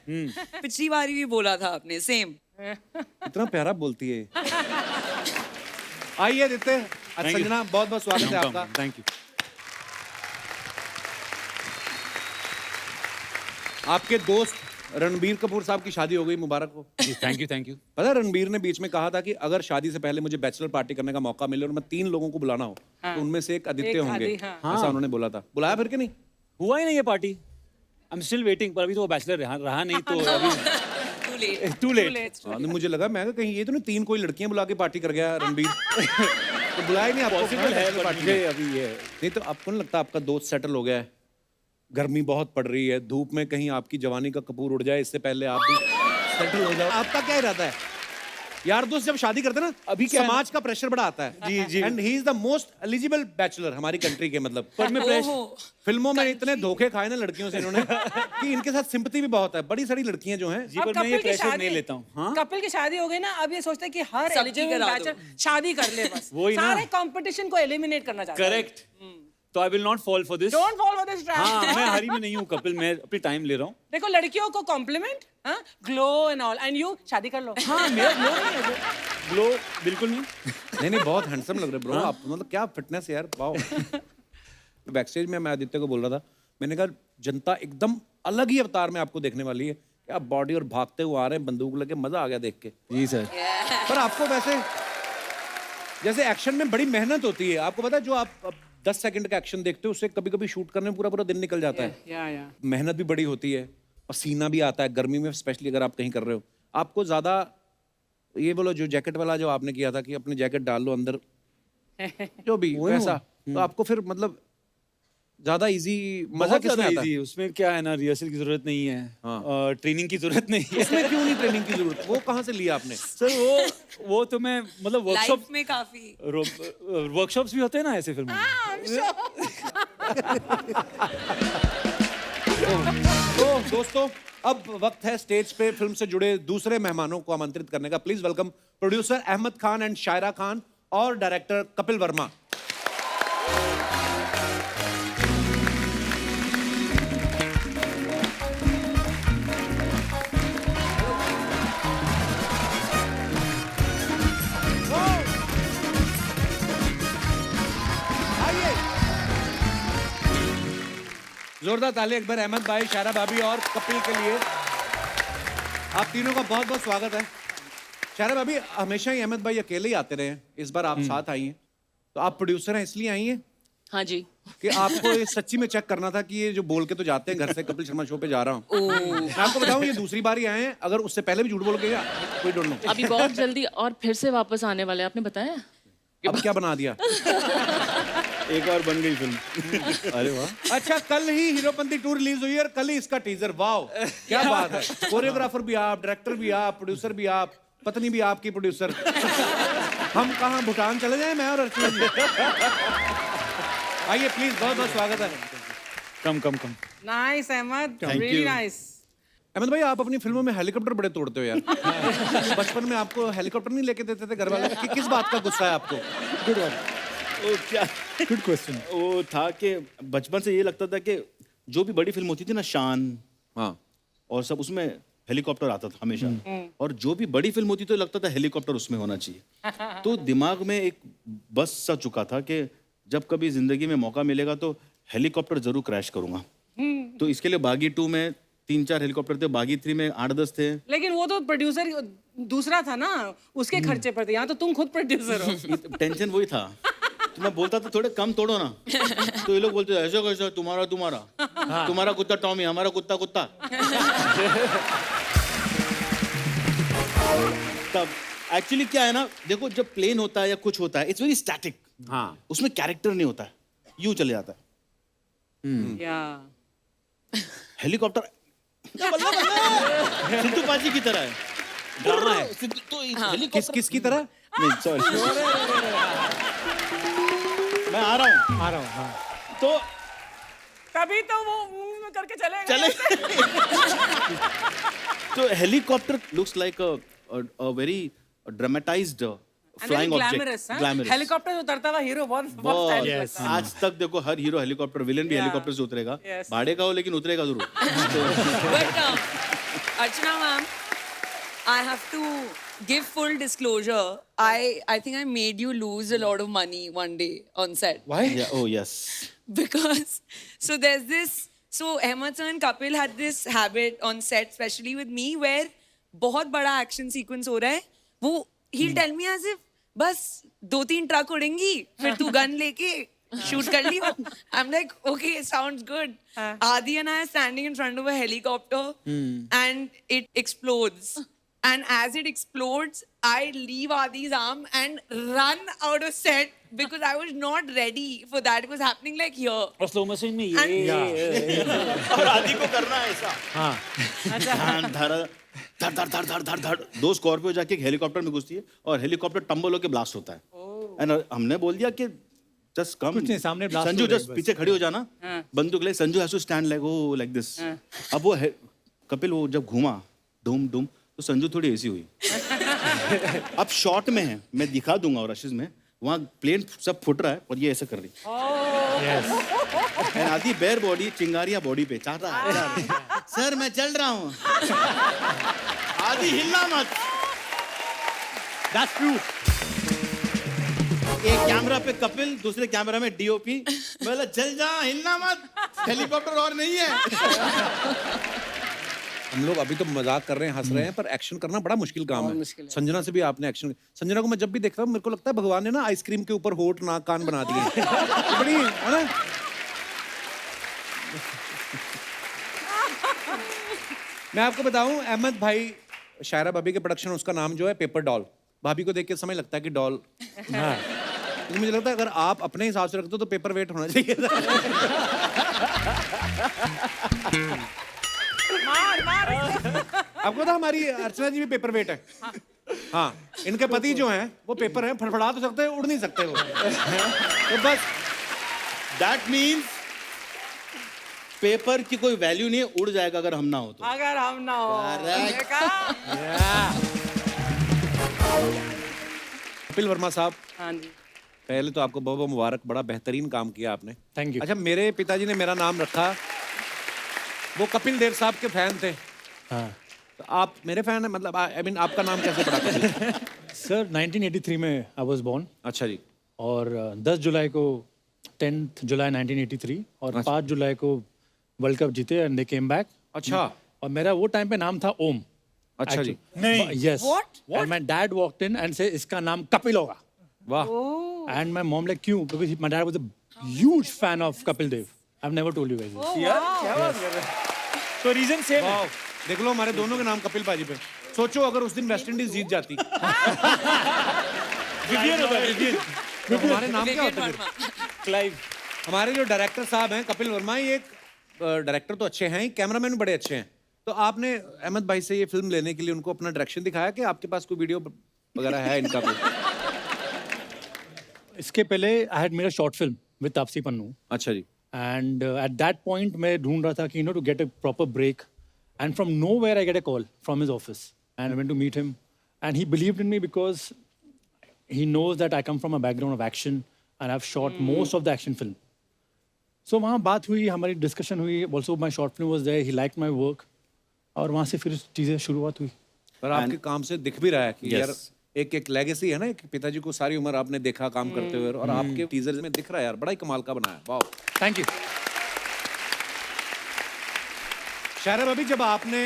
पिछली बारी भी बोला था आपने सेम। इतना प्यारा बोलती है। आइए आदित्य, संजना बहुत बहुत स्वागत है आपका। Thank you. आपके दोस्त रणबीर कपूर साहब की शादी हो गई, मुबारक हो। Thank you, thank you. पता है रणबीर ने बीच में कहा था कि अगर शादी से पहले मुझे बैचलर पार्टी करने का मौका मिले और मैं 3 लोगों को बुलाना हो तो उनमें से एक आदित्य होंगे। ऐसा उन्होंने बोला था। बुलाया फिर कि नहीं? हुआ ही नहीं ये party. I am still waiting, पर अभी तो वो बैचलर रहा नहीं, तो अभी टू लेट। To late. हाँ, तो मुझे लगा, मैं कहीं ये तो नहीं 3 कोई लड़कियां बुला के पार्टी कर गया रणबीर। तो बुलाया नहीं आपको? पॉसिबल है bachelor पर party मुझे में। अभी ये नहीं तो आपको नहीं लगता आपका दोस्त सेटल हो गया है? गर्मी बहुत पड़ रही है, धूप में कहीं आपकी जवानी का कपूर उड़ जाए, इससे पहले आप भी सेटल हो जाओ। आपका क्या इरादा है? यार दोस्त जब शादी करते हैं ना, अभी क्या है? समाज का प्रेशर बड़ा आता है। जी, जी। And he is the most eligible bachelor हमारी कंट्री के, मतलब। पर मैं ओहो, फिल्मों में इतने धोखे खाए ना लड़कियों से इन्होंने कि इनके साथ सिंपैथी भी बहुत है। बड़ी सारी लड़कियां जो हैं, जी, पर मैं ये प्रेशर नहीं लेता हूँ। हाँ कपिल की शादी हो गई ना, अब ये सोचते हैं कि हर सबकी एलिजिबल करा दो। बैचलर शादी कर ले बस। वही ना। सारे कंपटीशन को एलिमिनेट करना चाहते हैं। करेक्ट। तो I will not fall for this. Don't follow this trap. हाँ मैं हरी में नहीं हूँ कपिल, मैं अपनी टाइम ले रहा हूँ। देखो लड़कियों को कॉम्प्लीमेंट, हाँ, glow and all, and you शादी कर लो। हाँ मेरा ग्लो नहीं है, ग्लो बिल्कुल नहीं। नहीं बहुत हैंडसम लग रहे ब्रो आप, मतलब क्या फिटनेस है यार, वाओ। बैकस्टेज में मैं आदित्य को बोल रहा था, मैंने कहा जनता एकदम अलग ही अवतार में आपको देखने वाली है। क्या बॉडी और भागते हुए आ रहे हैं बंदूक लेके, मजा आ गया देख के। जी सर। पर आपको वैसे जैसे एक्शन में बड़ी मेहनत होती है, आपको पता है जो आप 10 सेकंड का एक्शन देखते हो उससे कभी कभी शूट करने में पूरा पूरा दिन निकल जाता है। या मेहनत भी बड़ी होती है, पसीना भी आता है गर्मी में, स्पेशली अगर आप कहीं कर रहे हो। आपको ज्यादा ये बोलो जो जैकेट वाला जो आपने किया था कि अपनी जैकेट डाल लो अंदर, जो भी वैसा, तो आपको फिर मतलब ज्यादा इजी, मजा बहुत किसमें ज्यादा आता है? इजी। उसमें क्या है ना, रिहर्सल की जरूरत नहीं है, ट्रेनिंग की जरूरत नहीं है। उसमें क्यों नहीं ट्रेनिंग की जरूरत? वो कहाँ से लिया आपने? सर वो तो मैं मतलब वर्कशॉप लाइफ में काफी वर्कशॉप्स भी होते हैं ना ऐसे फिल्मों में। तो दोस्तों अब वक्त है स्टेज पे फिल्म से जुड़े दूसरे मेहमानों को आमंत्रित करने का। Please welcome producer Ahmed Khan and Shaira Khan और डायरेक्टर कपिल वर्मा। जोरदार ताली एक बार अहमद भाई, शायरा भाभी और कपिल के लिए। आप तीनों का बहुत बहुत स्वागत है। शायरा भाभी, हमेशा ही अहमद भाई अकेले ही आते रहे हैं, इस बार आप साथ आई हैं, तो आप प्रोड्यूसर हैं इसलिए आई हैं हाँ जी। कि आपको ये सच्ची में चेक करना था कि ये जो बोल के तो जाते हैं घर से कपिल शर्मा शो पे जा रहा हूँ। मैं आपको बताऊं ये दूसरी बार ही आए हैं, अगर उससे पहले भी झूठ बोल के गया कोई डोंट नो। अभी बहुत जल्दी और फिर से वापस आने वाले हैं, आपने बताया? अब क्या बना दिया? एक और बन गई फिल्म। अरे वाह। अच्छा, कल ही हीरोपंती 2 रिलीज हुई है और कल ही इसका टीजर। वाओ क्या बात है। कोरियोग्राफर भी आप, डायरेक्टर भी आप, प्रोड्यूसर भी आप, पत्नी भी आपकी प्रोड्यूसर। हम कहाँ भूटान चले जाएं मैं और अर्चना जी? आइए प्लीज, बहुत बहुत स्वागत है। Come. Nice Ahmad, Thank really you. Nice. Ahmad भाई, आप अपनी फिल्मों में हेलीकॉप्टर बड़े तोड़ते हो यार। बचपन में आपको हेलीकॉप्टर नहीं लेके देते थे घर वाले? किस बात का गुस्सा है आपको? गुड वन, वो क्या, गुड क्वेश्चन। वो था कि बचपन से ये लगता था कि जो भी बड़ी फिल्म होती थी ना, शान हाँ और सब, उसमें हेलीकॉप्टर आता था हमेशा। और जो भी बड़ी फिल्म होती तो लगता था हेलीकॉप्टर उसमें होना चाहिए। तो दिमाग में एक बस सा चुका था कि जब कभी जिंदगी में मौका मिलेगा तो हेलीकॉप्टर जरूर क्रैश करूंगा। तो इसके लिए बागी 2 में 3-4 हेलीकॉप्टर थे, बागी 3 में 8-10 थे। लेकिन वो तो प्रोड्यूसर दूसरा था ना, उसके खर्चे पर थे। यहाँ तो तुम खुद प्रोड्यूसर हो। टेंशन वही था। तो मैं बोलता था थोड़े कम तोड़ो ना, तो ये लोग बोलते थे ऐसा कैसा, तुम्हारा कुत्ता टॉमी, हमारा कुत्ता। तब एक्चुअली क्या है ना, देखो जब प्लेन होता है या कुछ होता है, इट्स वेरी स्टैटिक। हाँ उसमें कैरेक्टर नहीं होता है, यूं चले जाता है। या हेलीकॉप्टर सिद्धू पाजी की तरह है, ड्रामा है। तो हेलीकॉप्टर किसकी तरह? नहीं, सॉरी, मैं आ रहा हूँ। हाँ तो तभी तो वो करके चले तो helicopter looks like a very dramatised flying object, glamorous. Helicopter से उतरता हुआ हीरो बहुत बहुत stylish लगता है। आज तक देखो हर हीरो हेलीकॉप्टर, विलेन भी Yeah. हेलीकॉप्टर से उतरेगा, Yes. भाड़े का हो लेकिन उतरेगा जरूर। But Archana ma'am, I have to give full disclosure. I think I made you lose a lot of money one day on set. Why? Yeah, oh yes. Because so there's this, so Ahmed sir and Kapil had this habit on set, especially with me, where बहुत बड़ा action sequence हो रहा है, वो he'll tell me as if बस 2-3 truck उड़ेंगी, फिर तू gun लेके shoot कर लियो. I'm like, okay, sounds good. Adi and I are standing in front of a helicopter and it explodes. And as it explodes, I leave Adi's arm and run out of set because I was not ready for that. It was happening like here. और slow motion में ये और आदि को करना है ऐसा। हाँ। धड़ धड़ धड़ धड़ धड़ धड़ धड़, 2 स्कॉर्पियो जाके एक हेलीकॉप्टर में घुसती है और हेलीकॉप्टर टम्बल होके ब्लास्ट होता है। एंड हमने बोल दिया कि जस्ट कम, कुछ नहीं, सामने blast संजू हो रही है जस्ट बस। पीछे खड़ी हो जाना, बंदूक ले, Sanju has to stand like oh like this. अब वो कपिल वो जब घूमा डूम डूम तो संजू थोड़ी ऐसी हुई। अब शॉट में है, मैं दिखा दूंगा और रशीज में, वहाँ प्लेन सब फुट रहा है और ये ऐसा कर रही है। आदि बेयर बॉडी, चिंगारिया बॉडी पे चाह रहा है, सर मैं चल रहा हूँ। आदि हिलना मत। That's true. एक कैमरा पे कपिल, दूसरे कैमरा में डीओपी। बोला चल जा, हिलना मत, हेलीकॉप्टर और नहीं है। हम लोग अभी तो मजाक कर रहे हैं, हंस रहे हैं, पर एक्शन करना बड़ा मुश्किल काम है। संजना से भी आपने एक्शन, संजना को मैं जब भी देखता हूँ मेरे को लगता है भगवान ने ना आइसक्रीम के ऊपर होठ नाक कान बना दिए। बड़ी है ना। मैं आपको बताऊं, अहमद भाई, शायरा भाभी के प्रोडक्शन, उसका नाम जो है पेपर डॉल। भाभी को देख के समय लगता है कि डॉल। हाँ। लेकिन मुझे लगता है अगर आप अपने हिसाब से रखते हो तो पेपर वेट होना चाहिए था। आपको पता हमारी अर्चना जी भी पेपर वेट है। हाँ, इनके पति जो हैं वो पेपर हैं, फड़फड़ा तो सकते हैं, उड़ नहीं सकते वो। तो बस दैट मीन्स पेपर की कोई वैल्यू नहीं है, उड़ जाएगा अगर हम ना हो तो। अगर हम ना हो। कपिल वर्मा साहब, हाँ जी। पहले तो आपको बहुत बहुत मुबारक, बड़ा बेहतरीन काम किया आपने। Thank you. अच्छा, मेरे पिताजी ने मेरा नाम रखा, वो कपिल देव साहब के फैन थे। हाँ तो आप मेरे फैन हैं, मतलब आई मीन आपका नाम कैसे पड़ा कपिल? सर 1983 में आई वाज बोर्न अच्छा जी। और 10 जुलाई को 10th जुलाई 1983 और 5 जुलाई को वर्ल्ड कप जीते एंड दे केम बैक। अच्छा। और मेरा वो टाइम पे नाम था ओम। अच्छा जी। नहीं yes What? And my dad walked in and say इसका नाम कपिल होगा। वाह। एंड माय मॉम लाइक क्यों, because my dad was a huge fan of Kapil Dev. I have never told you guys. तो रीजन सेम है। वाह, देख लो हमारे दोनों के नाम कपिल पाजी पे। सोचो अगर उस दिन वेस्ट इंडीज जीत जाती। विवियन होता है, विवियन। तो हमारे नाम क्या होते फिर? क्लाइव। हमारे जो डायरेक्टर साहब हैं कपिल वर्मा, ये एक डायरेक्टर तो अच्छे हैं ही, कैमरामैन भी बड़े अच्छे हैं। तो आपने अहमद भाई से ये फिल्म लेने के लिए उनको अपना डायरेक्शन दिखाया कि आपके पास कोई वीडियो वगैरह है इनका कोई? इसके पहले I had made a short film with Taapsee Pannu अच्छा जी। एंड एट दैट पॉइंट मैं ढूंढ रहा था कि to get a proper break and from nowhere I get a call from his office and I went to meet him and he believed in me because he knows that I come from a background of action and I've shot most of the action film. So वहाँ बात हुई, हमारी discussion हुई, also my short film was there, he liked my work और वहाँ से फिर चीज़ें शुरुआत हुई। पर आपके काम से दिख भी रहा है कि Yes. यार एक एक लेगेसी है ना, एक पिताजी को सारी उम्र आपने देखा काम करते हुए, और आपके टीजर में दिख रहा है यार, बड़ा ही कमाल का बनाया। वाह। Thank you. शायरा भाभी, जब आपने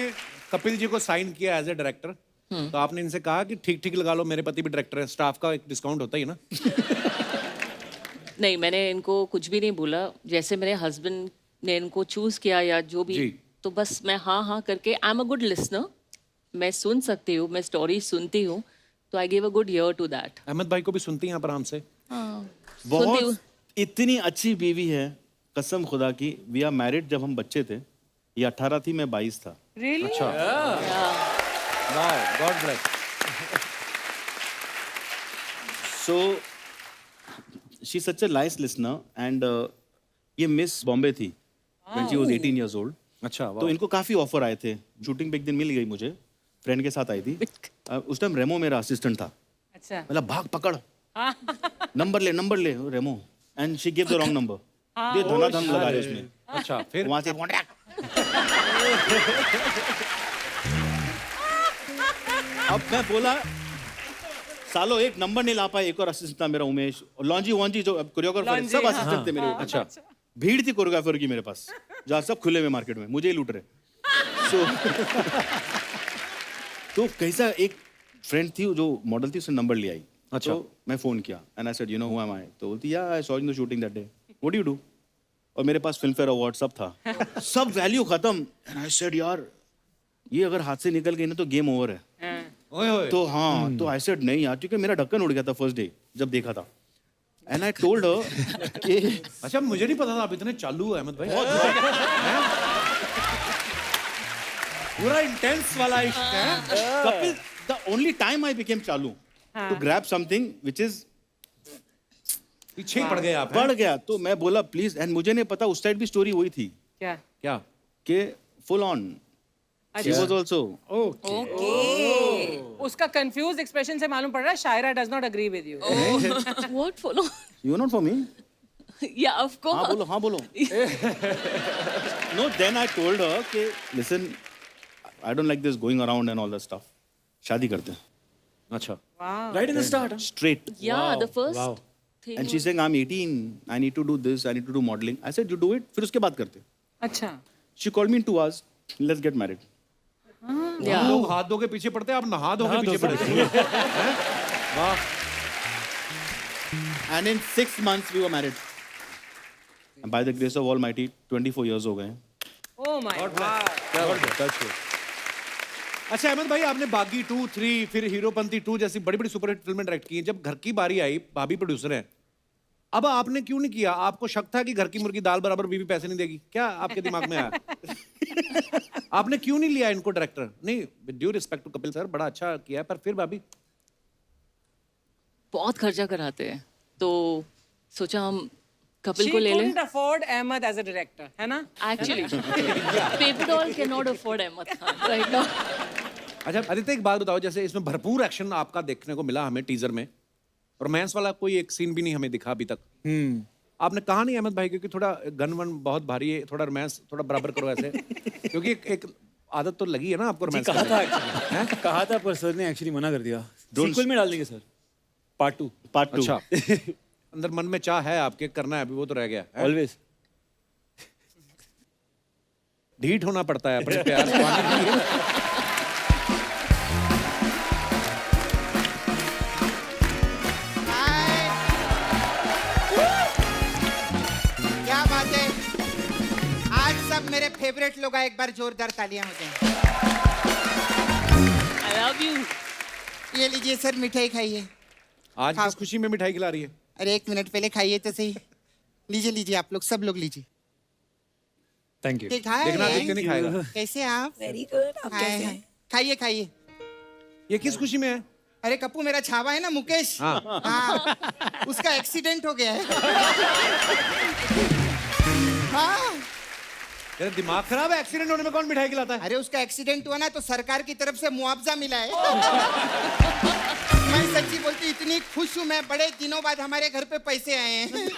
कपिल जी को साइन किया एज ए डायरेक्टर, तो आपने इनसे कहा कि ठीक ठीक लगा लो, मेरे पति भी डायरेक्टर है, स्टाफ का एक डिस्काउंट होता ही है ना? नहीं, मैंने इनको कुछ भी नहीं बोला। जैसे मेरे हस्बैंड ने इनको चूज किया या जो भी, जी। तो बस मैं हाँ हाँ करके, I am a good listener, मैं सुन सकती हूँ, मैं स्टोरी सुनती हूँ, तो I give a good ear to that. Ahmed भाई को भी सुनती हैं आप आराम से? सुनती हूँ। बहुत इतनी अच्छी बीवी है, कसम खुदा की। वी आर मैरिड जब हम बच्चे थे, ये 18 थी, मैं 22 था। Really? अच्छा, वाह, God bless. So she's such a nice listener and ये मिस बॉम्बे थी when she was 18 years old. अच्छा, तो वाह। इनको काफी ऑफर आए थे। शूटिंग पे एक दिन मिल गई मुझे, फ्रेंड के साथ आई थी। उस टाइम रेमो मेरा असिस्टेंट था। अच्छा। मतलब भाग पकड़, नंबर ले Remo, and she give the wrong number. ये धनाधन लगा रहे उसमें। अच्छा, फिर वहां से अब मैं बोला सालो एक नंबर नहीं ला पाए। एक और असिस्टेंट था मेरा उमेश, और लॉन्जी वॉन्जी जो कोरियोग्राफर सब असिस्टेंट थे मेरे ऊपर। अच्छा, भीड़ थी कोरियोग्राफर की मेरे पास, जहाँ सब खुले हुए मार्केट में मुझे ही लूट रहे। तो कैसा एक फ्रेंड थी जो मॉडल थी, उसने नंबर ले आई। अच्छा। तो मैं फोन किया and I said you know who am I. तो बोलती या I saw in the shooting that day, what do you do? और मेरे पास फिल्म फेयर अवार्ड सब था, सब वैल्यू खत्म। एंड आई सेड यार ये अगर हाथ से निकल गई ना तो गेम ओवर है। ओए ओए। तो हाँ, तो आई सेड नहीं यार, क्योंकि मेरा ढक्कन उड़ गया था फर्स्ट डे जब देखा था। एंड आई टोल्ड हर कि अच्छा, मुझे नहीं पता था आप इतने चालू हो अहमद भाई। पूरा इंटेंस वाला इश्क है। Kapil, the only time I became चालू to grab something which is पीछे ही पड़ गए आप। बढ़ गया, तो मैं बोला प्लीज। एंड मुझे नहीं पता उस साइड भी स्टोरी वही थी क्या? क्या? कि full on she was also. उसका कंफ्यूज एक्सप्रेशन से मालूम पड़ रहा है Shaira does not agree with you. What follow? You not for me. Yeah, of course. हाँ बोलो no, then I told her कि listen I don't like this going around and all that stuff, शादी करते हैं अच्छा, Right in the start. Straight. Yeah, the first thing. And she saying I am 18, I need to do this, I need to do modelling. I said you do it, फिर उसके बाद करते। अच्छा। She called me in 2 hours, let's get married. Yeah. लोग हाथ धो के पीछे पड़ते हैं, आप नहा धो के पीछे पड़ते हैं। वाह। And in 6 months we were married. And by the grace of Almighty, 24 years हो गए हैं। Oh my God. अच्छा अहमद भाई, आपने बागी 2, 3, फिर हीरोपंती 2 जैसी बड़ी बड़ी सुपरहिट फिल्में डायरेक्ट की हैं। जब घर की बारी आई, भाभी प्रोड्यूसर हैं, अब आपने क्यों नहीं किया? आपको शक था कि घर की मुर्गी दाल बराबर बीवी पैसे नहीं देगी? क्या आपके दिमाग में आया? आपने क्यों नहीं लिया इनको डायरेक्टर? नहीं, with due respect to Kapil sir, बड़ा अच्छा किया है, पर फिर भाभी बहुत खर्चा कराते हैं, तो सोचा हम कपिल She को ले लें। couldn't afford Ahmed as a director, है ना? Actually, Paper Doll cannot afford Ahmed Khan right now. अच्छा आदित्य, एक बात बताओ, जैसे इसमें भरपूर एक्शन आपका देखने को मिला हमें टीजर में, रोमांस वाला कोई एक सीन भी नहीं हमें दिखा अभी तक। आपने कहा नहीं अहमद भाई, क्योंकि थोड़ा गन वन बहुत भारी है, थोड़ा रोमांस थोड़ा बराबर करो ऐसे, क्योंकि एक आदत तो लगी है ना आपको रोमांस कहा था actually. कहा था पर सर ने एक्चुअली मना कर दिया। सीक्वल में डाल देंगे सर, पार्ट 2। Part 2। अच्छा, अंदर मन में चाह है आपके, करना है, अभी वो तो रह गया है। ऑलवेज। ढीठ होना पड़ता है अपने प्यार से पाने के लिए। क्या बात है, आज सब मेरे फेवरेट लोग आए, एक बार जोरदार तालियां हो जाएं। I love you. ये लीजिए सर, मिठाई खाइए। आज किस खुशी में मिठाई खिला रही है? अरे 1 मिनट पहले खाइए तो सही। लीजिए लीजिए, आप लोग सब लोग लीजिए। Thank you. ठीक है, देखना आदित्य नहीं खाएगा। कैसे आप? Very good. आप हाय, कैसे हाय। हैं? खाइए खाइए। ये किस खुशी में है? अरे कप्पू, मेरा छावा है ना मुकेश, हाँ। हाँ, उसका एक्सीडेंट हो गया है। हाँ, तेरा दिमाग खराब है? एक्सीडेंट होने में कौन मिठाई खिलाता है? अरे उसका एक्सीडेंट हुआ ना तो सरकार की तरफ से मुआवजा मिला है। मैं सच्ची बोलती इतनी खुश हूँ मैं, बड़े दिनों बाद हमारे घर पे पैसे आए हैं।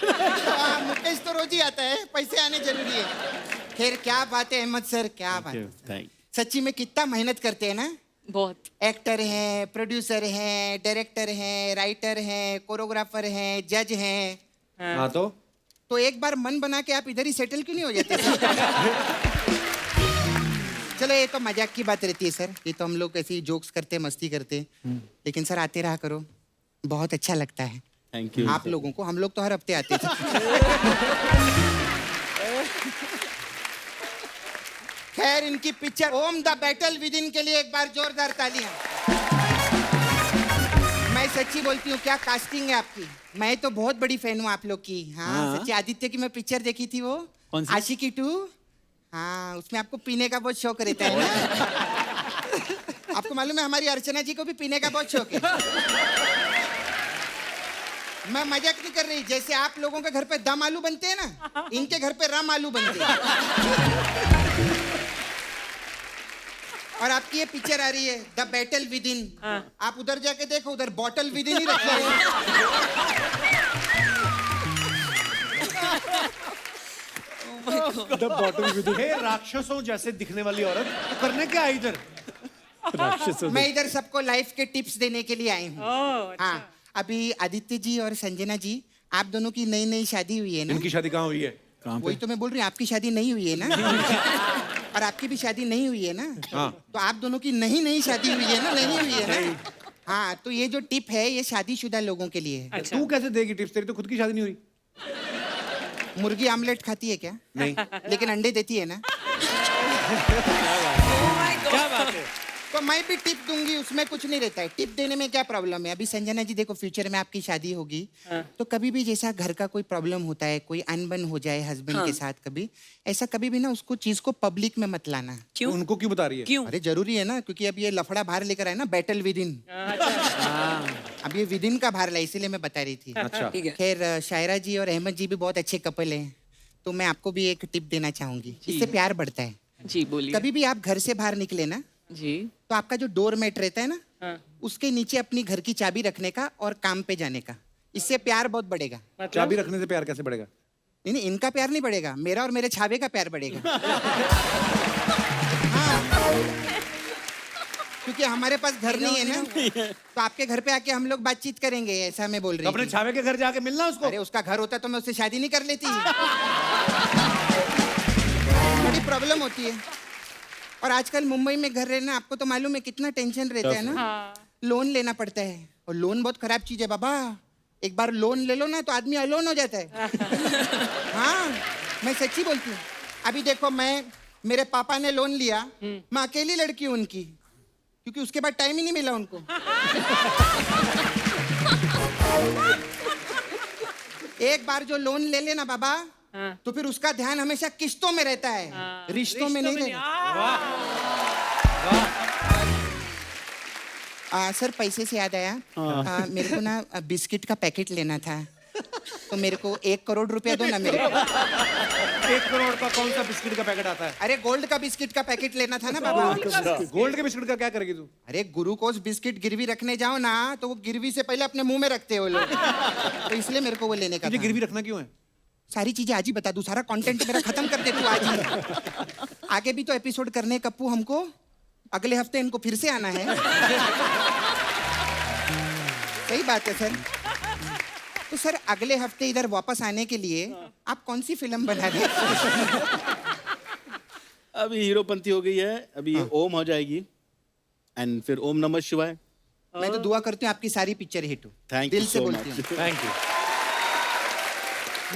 हाँ, मुकेश तो रोज ही आता है, पैसे आने जरूरी है। खैर क्या बात है अहमद सर, क्या बात है। Thank you. सच्ची में कितना मेहनत करते हैं ना। बहुत। एक्टर है, प्रोड्यूसर है, डायरेक्टर है, राइटर है, कोरियोग्राफर है, जज है। हाँ तो एक बार मन बना के आप इधर ही सेटल क्यों नहीं हो जाते सर? चलो ये तो मजाक की बात रहती है सर, ये तो हम लोग ऐसे ही जोक्स करते मस्ती करते, लेकिन सर आते रहा करो, बहुत अच्छा लगता है। Thank you. आप लोगों को, हम लोग तो हर हफ्ते आते थे। खैर इनकी picture Om the battle within के लिए एक बार जोरदार तालियां। मैं सच्ची बोलती हूँ, क्या कास्टिंग है आपकी। मैं तो बहुत बड़ी फैन हूँ आप लोग की। हाँ सच्ची, आदित्य की मैं पिक्चर देखी थी, वो कौन सी? आशिकी 2। हाँ उसमें आपको पीने का बहुत शौक रहता है ना। आपको मालूम है हमारी अर्चना जी को भी पीने का बहुत शौक है। मैं मजाक नहीं कर रही, जैसे आप लोगों के घर पे दम आलू बनते हैं ना, इनके घर पे रम आलू बनते हैं। और आपकी ये पिक्चर आ रही है द बैटल विद इन, आप उधर जाके देखो, उधर बॉटल विद इन ही रखा है। द बॉटल विद हे राक्षसों जैसे दिखने वाली औरत, तो करने क्या है इधर? मैं इधर सबको लाइफ के टिप्स देने के लिए आई हूँ। हाँ अभी आदित्य जी और संजना जी, आप दोनों की नई नई शादी हुई है ना। इनकी शादी कहाँ हुई है? वही तो मैं बोल रही हूँ, आपकी शादी नहीं हुई है ना। और आपकी भी शादी नहीं हुई है ना। हाँ। तो आप दोनों की नहीं शादी हुई है ना, नहीं हुई है ना। हाँ तो ये जो टिप है ये शादीशुदा लोगों के लिए है। तू कैसे देगी टिप्स? तेरी तो खुद की शादी नहीं हुई। मुर्गी आमलेट खाती है क्या? नहीं। लेकिन अंडे देती है ना। क्या बात है। तो मैं भी टिप दूंगी, उसमें कुछ नहीं रहता है। टिप देने में क्या प्रॉब्लम है? अभी संजना जी देखो, फ्यूचर में आपकी शादी होगी तो कभी भी जैसा घर का कोई प्रॉब्लम होता है, कोई अनबन हो जाए हस्बैंड के साथ, कभी ऐसा कभी भी ना उसको चीज को पब्लिक में मत लाना। क्यों? उनको क्यों बता रही है? क्यों? अरे जरूरी है ना, क्योंकि अब ये लफड़ा बाहर लेकर आए ना, बैटल विद इन। अब ये विद इन का बाहर ला, इसीलिए मैं बता रही थी। अच्छा। ठीक है। खैर शायरा जी और अहमद जी भी बहुत अच्छे कपल हैं, तो मैं आपको भी एक टिप देना चाहूंगी, इससे प्यार बढ़ता है। जी बोलिए। कभी भी आप घर से बाहर निकले ना, जी। तो आपका जो डोर मैट रहता है ना, उसके नीचे अपनी घर की चाबी रखने का और काम पे जाने का, इससे प्यार बहुत बढ़ेगा। चाबी रखने से प्यार कैसे बढ़ेगा? नहीं नहीं, इनका प्यार नहीं बढ़ेगा, मेरा और मेरे छावे का प्यार बढ़ेगा। हाँ। क्योंकि हमारे पास घर नहीं है ना, तो आपके घर पे आके हम लोग बातचीत करेंगे, ऐसा मैं बोल रही तो अपने थी। छावे के घर जाके मिलना उसको। अरे उसका घर होता तो मैं उससे शादी नहीं कर लेती। बड़ी प्रॉब्लम होती है। और आजकल मुंबई में घर रहना, आपको तो मालूम है कितना टेंशन रहता है ना। लोन लेना पड़ता है, और लोन बहुत खराब चीज है बाबा। एक बार लोन ले लो ना तो आदमी अलोन हो जाता है। हाँ मैं सच्ची बोलती हूँ। अभी देखो, मेरे पापा ने लोन लिया, मैं अकेली लड़की हूँ उनकी, क्योंकि उसके बाद टाइम ही नहीं मिला उनको। एक बार जो लोन ले लेना बाबा, तो फिर उसका ध्यान हमेशा किस्तों में रहता है, रिश्तों में नहीं रहता। सर पैसे से याद आया, मेरे को ना बिस्किट का पैकेट लेना था, तो मेरे को 1 करोड़ रुपया दो ना मेरे को। 1 करोड़ का कौन सा बिस्किट का पैकेट आता है? अरे गोल्ड का बिस्किट का पैकेट लेना था ना बाबा। गोल्ड के बिस्किट का क्या करेगी तू? अरे ग्लूकोज बिस्किट गिरवी रखने जाओ ना, तो वो गिरवी से पहले अपने मुंह में रखते हो लोग, तो इसलिए मेरे को वो लेने का तुझे था। गिरवी रखना क्यों है? सारी चीजें आज ही बता दूं, सारा कंटेंट मेरा खत्म कर दे तू आज ही। आगे भी तो एपिसोड करने कप्पू, हमको अगले हफ्ते इनको फिर से आना है। सही बात है सर। तो सर अगले हफ्ते इधर वापस आने के लिए आप कौन सी फिल्म बना रहे हैं? अभी हीरोपंती हो गई है, अभी ओम हो जाएगी, एंड फिर ओम नमः शिवाय। मैं तो दुआ करती हूँ आपकी सारी पिक्चर हिट हो। Thank you दिल से so बोलती much. हूँ। Thank you.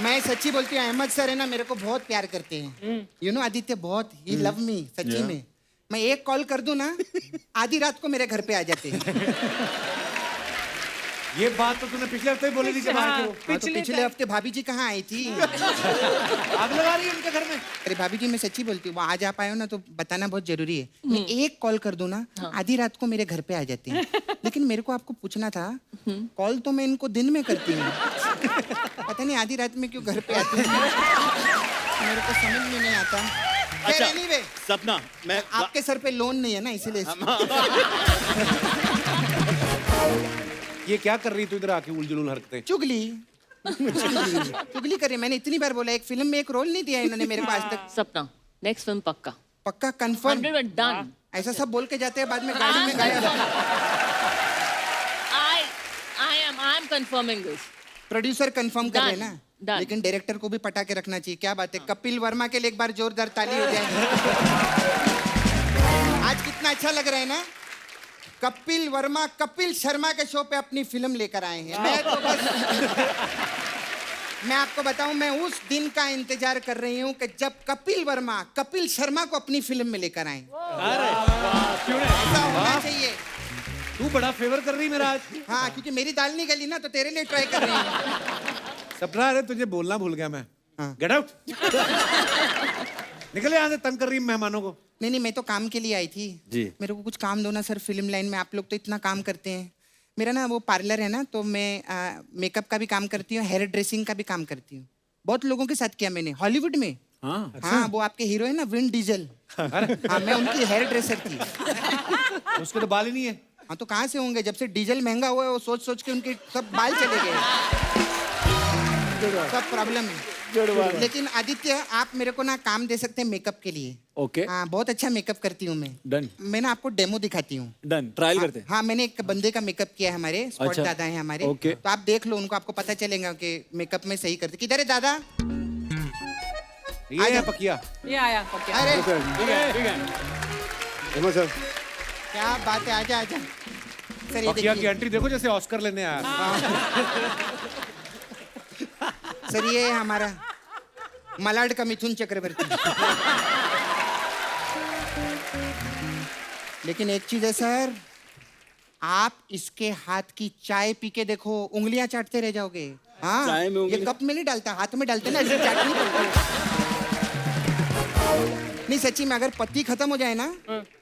मैं सच्ची बोलती हूँ, अहमद सर है ना, मेरे को बहुत प्यार करते हैं। यू नो आदित्य, बहुत ही लव मी, सच्ची में। मैं एक कॉल कर दूं ना, आधी रात को मेरे घर पे आ जाते हैं। ये बात तो तूने पिछले हफ्ते ही बोली थी जब आए थे वो। हाँ, तो पिछले हफ्ते भाभी जी कहाँ आई थी? आग लगा रही है उनके घर में। अरे भाभी जी मैं सच्ची बोलती हूँ, वो आज आप आए हो ना तो बताना बहुत जरूरी है। मैं एक कॉल कर दूं ना, आधी रात को मेरे घर पे आ जाते हैं। लेकिन मेरे को आपको पूछना था, कॉल तो मैं इनको दिन में करती हूँ, पता नहीं आधी रात में क्यों घर पे आते हैं, मेरे को समझ में नहीं आता। अच्छा anyway, सपना, मैं आपके सर पे लोन नहीं है ना, इसीलिए। ये क्या कर रही तू इधर आके उलझुल हरकतें? चुगली चुगली करे। मैंने इतनी बार बोला, एक फिल्म में एक रोल नहीं दिया इन्होंने मेरे को आज तक। सपना नेक्स्ट फिल्म पक्का पक्का कंफर्म 100% डन। ऐसा सब बोल के जाते हैं, बाद में गाड़ी में गायब। I am confirming this. Producer confirm कर रहे हैं Done. ना, Done. लेकिन डायरेक्टर को भी पटा के रखना चाहिए। क्या बात है, कपिल वर्मा के लिए एक बार जोरदार ताली हो जाए। आज कितना अच्छा लग रहा है ना, कपिल वर्मा कपिल शर्मा के शो पे अपनी फिल्म लेकर आए हैं। मैं आपको बताऊं, मैं उस दिन का इंतजार कर रही हूं कि जब कपिल शर्मा को अपनी फिल्म में लेकर आए। ऐसा होना चाहिए। तू बड़ा फेवर कर रही मेरा आज। हाँ, क्योंकि मेरी दाल नहीं गली ना, तो तेरे लिए ट्राई कर रही हूँ। सपना, अरे तुझे बोलना भूल गया मैं। हाँ। Get out. निकले यहाँ से, तंग कर रही मेहमानों को। नहीं, मैं तो काम के लिए आई थी जी। मेरे को कुछ काम दो ना सर, फिल्म लाइन में। आप लोग तो इतना काम करते हैं। मेरा ना वो पार्लर है ना, तो मैं मेकअप का भी काम करती हूँ, हेयर ड्रेसिंग का भी काम करती हूँ। बहुत लोगों के साथ किया मैंने, हॉलीवुड में। हाँ, वो आपके हीरो है ना, विन डीजल। हाँ, मैं उनकी हेयर ड्रेसर थी। उसके तो बाल ही नहीं है। हाँ, तो कहाँ से होंगे? जब से डीजल महंगा हुआ है, वो सोच सोच के उनके सब बाल चले गए। सब प्रॉब्लम है। लेकिन आदित्य, आप मेरे को ना काम दे सकते हैं मेकअप के लिए। ओके, हाँ, बहुत अच्छा मेकअप करती हूँ मैं। डन मैं ना आपको डेमो दिखाती हूँ। डन, ट्रायल करते हैं। हाँ, मैंने एक बंदे का मेकअप किया है, हमारे स्पॉट अच्छा। दादा है हमारे। ओके। तो आप देख लो उनको, आपको पता चलेगा कि मेकअप में सही करते। किधर है दादा? ये है पकिया। ये आया पक्का। अरे ठीक है। क्या बात है, आजा आजा सर। ये पकिया की देखिए एंट्री देखो, जैसे ऑस्कर लेने आया। सर, ये है हमारा मलाड का मिथुन चक्रवर्ती। लेकिन एक चीज है सर, आप इसके हाथ की चाय पी के देखो, उंगलियां चाटते रह जाओगे। हाँ, चाय में ये उंगली- कप में नहीं डालता, हाथ में डालते ना, ऐसे चाटनी पड़ती है। नहीं सच्ची में, अगर पत्ती खत्म हो जाए ना,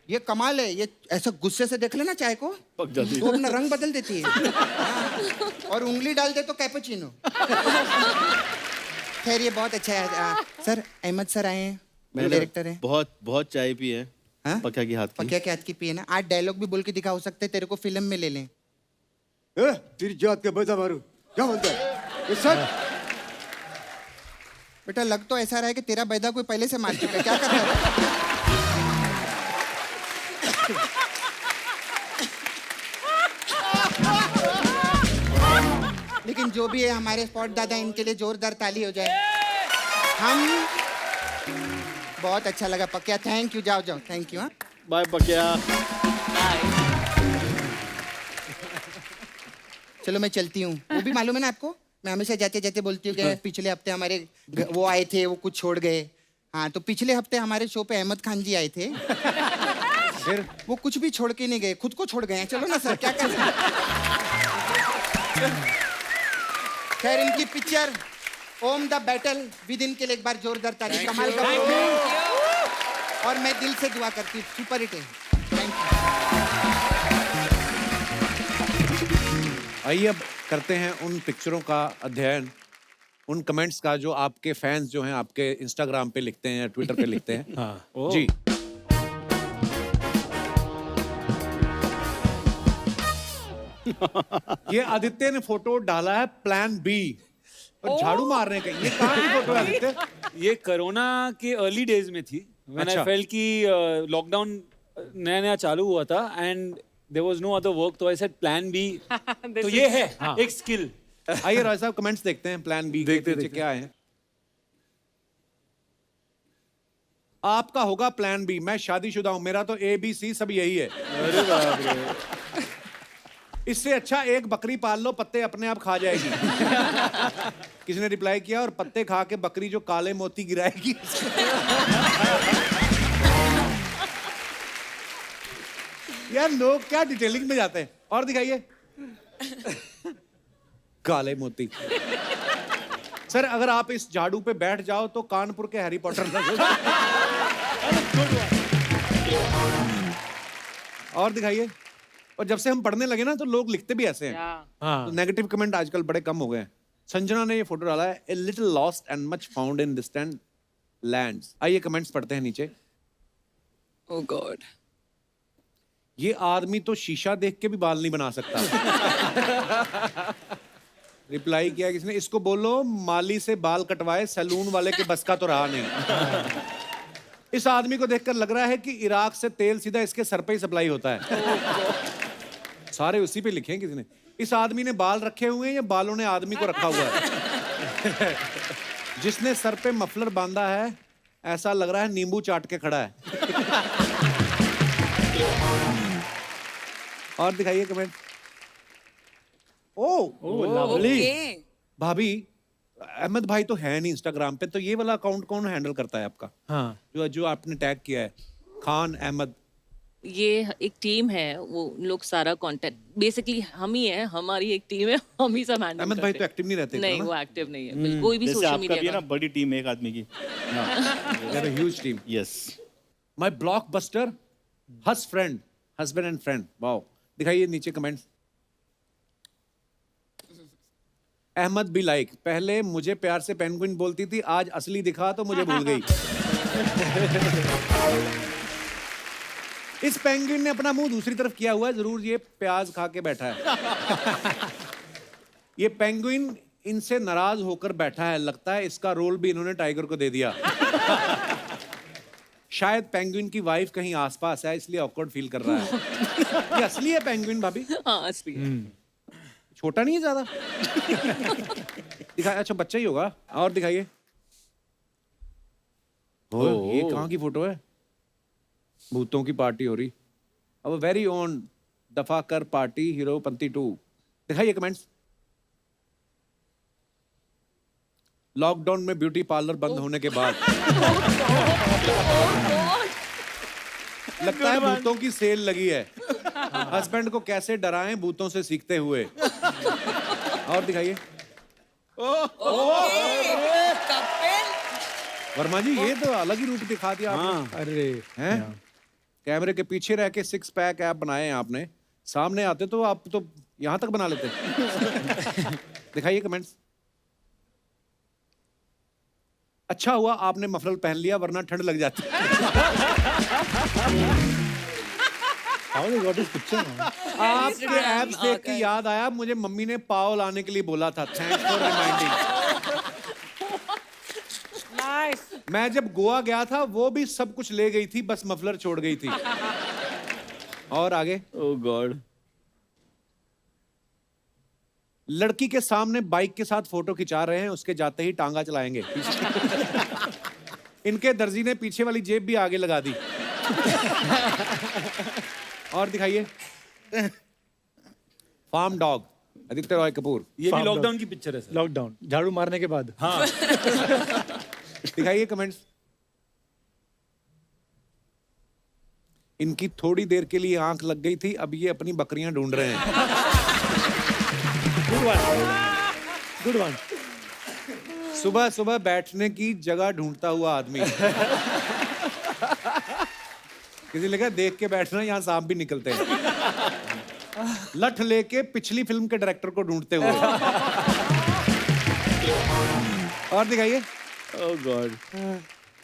ये कमाल है। ये ऐसा गुस्से से देख लेना चाय को, पक जाती है। वो अपना रंग बदल देती है। हाँ, और उंगली डाल दे तो कैपुचिनो। खैर, ये बहुत अच्छा है। सर, अहमद सर आए हैं, मैंने डायरेक्टर है। बहुत चाय पी है। हाँ? पकिया की हाथ की। पकिया के हाथ की पिए ना। आज डायलॉग भी बोल के दिखा, हो सकता है तेरे को फिल्म में ले लें। तेरी जात के बजा मारू, क्या बोलता है ये सर? बेटा, लग तो ऐसा रहा है कि तेरा बैदा कोई पहले से मार चुका है। क्या कर रहा है? लेकिन जो भी है, हमारे स्पॉट दादा, इनके लिए जोरदार ताली हो जाए। हम बहुत अच्छा लगा पकिया, थैंक यू। जाओ जाओ, थैंक यू। हाँ, बाय पकिया। चलो मैं चलती हूँ। वो भी मालूम है ना आपको, मैं हमेशा जाते जाते बोलती हूँ कि पिछले हफ्ते हमारे वो आए थे, वो कुछ छोड़ गए। हाँ, तो पिछले हफ्ते हमारे शो पे अहमद खान जी आए थे। फिर वो कुछ भी छोड़ के नहीं गए, खुद को छोड़ गए हैं। चलो ना सर, क्या कर सकते हैं? खैर, इनकी picture Om the battle within के लिए एक बार जोरदार तारीफ। कमाल का। और मैं दिल से दुआ करती हूँ, सुपर हिट है। Thank you. आइए अब करते हैं उन पिक्चरों का अध्ययन, उन कमेंट्स का जो आपके फैंस जो हैं आपके इंस्टाग्राम पे लिखते हैं, ट्विटर पे लिखते हैं। हाँ। जी। ये आदित्य ने फोटो डाला है प्लान बी, और झाड़ू मारने का। ये कहाँ की फोटो है आदित्य? ये कोरोना के अर्ली डेज में थी, व्हेन आई अच्छा। फेल्ट कि लॉकडाउन नया नया चालू हुआ था and there was no other work, तो आई सेड प्लान बी। तो ये है एक स्किल। आइए रॉय साहब, कमेंट्स देखते हैं प्लान बी के पीछे क्या है। आपका होगा प्लान बी। मैं शादीशुदा हूं, मेरा तो ए बी सी सब यही है। अरे बाप रे। इससे अच्छा एक बकरी पाल लो, पत्ते अपने आप खा जाएगी। किसी ने रिप्लाई किया, और पत्ते खा के बकरी जो काले मोती गिराएगी। यार, लोग क्या डिटेलिंग में जाते हैं। और दिखाइए। काले मोती। सर, अगर आप इस झाड़ू पे बैठ जाओ तो कानपुर के हैरी पॉटर लगेगा। और दिखाइए। और जब से हम पढ़ने लगे ना, तो लोग लिखते भी ऐसे हैं। हाँ। तो नेगेटिव कमेंट आजकल बड़े कम हो गए हैं। संजना ने ये फोटो डाला है, a little lost and much found in distant lands. आइए कमेंट्स पढ़ते हैं नीचे। Oh God. ये आदमी तो शीशा देख के भी बाल नहीं बना सकता। रिप्लाई किया किसने, इसको बोलो माली से बाल कटवाए, सैलून वाले के बस का तो रहा नहीं। इस आदमी को देखकर लग रहा है कि इराक से तेल सीधा इसके सर पे ही सप्लाई होता है। सारे उसी पे लिखे हैं किसी ने। इस आदमी ने बाल रखे हुए हैं या बालों ने आदमी को रखा हुआ है? जिसने सर पे मफलर बांधा है, ऐसा लग रहा है नींबू चाट के खड़ा है। और दिखाइए कमेंट। Oh lovely. Okay. भाभी, अहमद भाई तो है नहीं इंस्टाग्राम पे, तो ये वाला अकाउंट कौन हैंडल करता है आपका? हाँ जो आपने टैग किया है, खान अहमद? ये एक टीम है, वो लोग सारा कंटेंट बेसिकली हम ही है, हमारी एक टीम है, हम ही सब हैंडल अहमद भाई तो एक्टिव नहीं रहते नहीं, वो एक्टिव नहीं है बिल्कुल, कोई भी जैसे सोशल आपका भी है मीडिया ना, बड़ी टीम है एक आदमी की। Huge team. Yes. My blockbuster has friend, husband and friend. Wow, दिखाइए नीचे कमेंट्स। अहमद भी लाइक, पहले मुझे प्यार से पेंगुइन बोलती थी, आज असली दिखा तो मुझे भूल गई। इस पेंगुइन ने अपना मुंह दूसरी तरफ किया हुआ है, जरूर ये प्याज खा के बैठा है। ये पेंगुइन इनसे नाराज होकर बैठा है, लगता है इसका रोल भी इन्होंने टाइगर को दे दिया। शायद पेंगुइन की वाइफ कहीं आसपास है, इसलिए ऑकवर्ड फील कर रहा है। ये असली है पेंगुइन भाभी? हाँ असली है। छोटा नहीं है ज्यादा? दिखाया, अच्छा बच्चा ही होगा। और दिखाइए। ये कहाँ की फोटो है? भूतों की पार्टी हो रही। अब वेरी ओन दफाकर पार्टी हीरो पंती 2। दिखाइए कमेंट्स। लॉकडाउन में ब्यूटी पार्लर बंद होने के बाद लगता है भूतों की सेल लगी है। हस्बैंड को कैसे डराएं भूतों से सीखते हुए। और दिखाइए। वर्मा जी, ये तो अलग ही रूप दिखा दिया आपने। अरे हैं? कैमरे के पीछे रह के 6 पैक ऐप बनाए हैं आपने, सामने आते तो आप तो यहां तक बना लेते। दिखाइए कमेंट्स। अच्छा हुआ आपने मफलर पहन लिया, वरना ठंड लग जाती। how they got his picture now? आपके ऐप्स देख के याद आया, मुझे मम्मी ने पाव लाने के लिए बोला था। Thanks for reminding. नाइस। मैं जब गोवा गया था, वो भी सब कुछ ले गई थी, बस मफलर छोड़ गई थी। और आगे। ओह गॉड। लड़की के सामने बाइक के साथ फोटो खिंचा रहे हैं, उसके जाते ही टांगा चलाएंगे। इनके दर्जी ने पीछे वाली जेब भी आगे लगा दी। और दिखाइए। Farm dog, Aditya Roy Kapoor. ये भी Farm लॉकडाउन dog. की पिक्चर है सर। लॉकडाउन झाड़ू मारने के बाद। हाँ। दिखाइए कमेंट्स। इनकी थोड़ी देर के लिए आंख लग गई थी, अब ये अपनी बकरियां ढूंढ रहे हैं। Good one, good one. सुबह सुबह बैठने की जगह ढूंढता हुआ आदमी। किसी लगा देख के बैठना, यहाँ सांप भी निकलते हैं। लठ लेके पिछली फिल्म के डायरेक्टर को ढूंढते हुए। और दिखाइए। ओह God.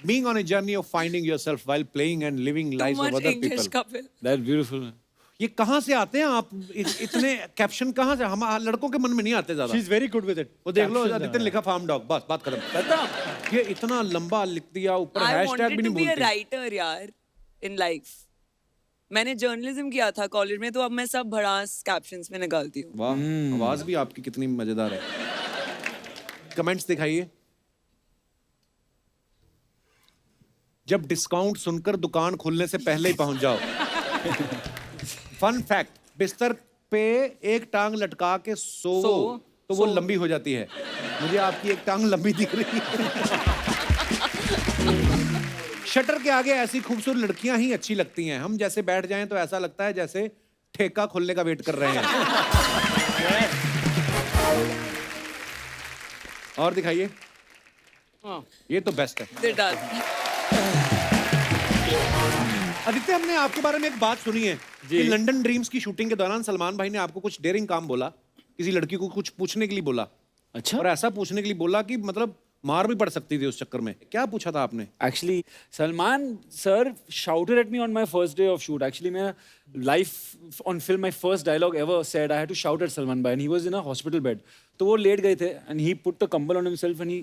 Being on a journey of finding yourself while playing and living Too lives of much other English, people. Kapil. That's beautiful. ये कहाँ से आते हैं आप? इतने कैप्शन कहाँ से? हम लड़कों के मन में नहीं आते ज्यादा। She's very good with it. वो देख लो, Captions आदित्य ने are- लिखा फार्म डॉग, बस बात खत्म। ये इतना लंबा लिख दिया, ऊपर I हैशटैग wanted भी to नहीं be a बोलते। writer यार in life. मैंने जर्नलिज्म किया था कॉलेज में, तो अब मैं सब भड़ास कैप्शंस में निकालती हूँ। वाह, आवाज भी आपकी कितनी मजेदार है। कमेंट्स दिखाइए। जब डिस्काउंट सुनकर दुकान खुलने से पहले ही पहुंच जाओ। फन फैक्ट, बिस्तर पे एक टांग लटका के सो तो वो लंबी हो जाती है। मुझे आपकी एक टांग लंबी दिख रही है। शटर के आगे ऐसी खूबसूरत लड़कियां ही अच्छी लगती हैं। हम जैसे बैठ जाएं तो ऐसा लगता है जैसे ठेका खुलने का वेट कर रहे हैं। और दिखाइए। ये तो बेस्ट है। They're done. आदित्य, हमने आपके बारे में एक बात सुनी है कि लंदन ड्रीम्स की शूटिंग के दौरान सलमान भाई ने आपको कुछ डेयरिंग काम बोला, किसी लड़की को कुछ पूछने के लिए बोला। अच्छा। और ऐसा पूछने के लिए बोला कि मतलब मार भी पड़ सकती थी उस चक्कर में। क्या पूछा था आपने? Actually, Salman sir shouted at me on my first day of shoot. Actually, मैं live on film, my first dialogue ever said I had to shout at Salman bhai, and he was in a hospital bed. तो वो late गए थे, and he put the कंबल on himself and he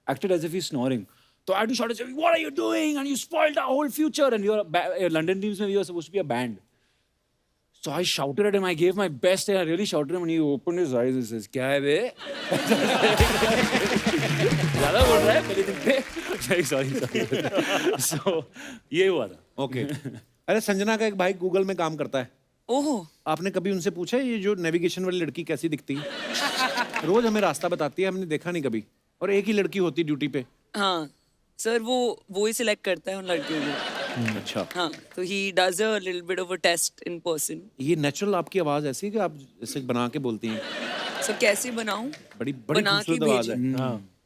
acted as if he's snoring. So I had to shout at him, "What are you doing? And you spoiled our whole future." And you're London Dreams, we were supposed to be a band. So I shouted at him. I gave my best, and I really shouted at him, and he opened his eyes and says, "क्या है बे?" ज़्यादा बोल रहा है पहले दिन पे। Sorry. So ये हुआ था। ओके। अरे संजना का एक भाई गूगल में काम करता है। ओहो। आपने कभी उनसे पूछा ये जो नेविगेशन वाली लड़की कैसी दिखती है? रोज हमें रास्ता बताती है, हमने देखा नहीं कभी। और एक ही लड़की होती ड्यूटी पे? हाँ सर, वो ही सिलेक्ट करता है उन लड़कियों को। अच्छा, हाँ, तो he does a little bit of a taste in person. ये नेचुरल आपकी आवाज ऐसी है कि आप ऐसे बना के बोलती हैं? सर कैसे बनाऊं? बड़ी बना के खूबसूरत आवाज है। भेजें।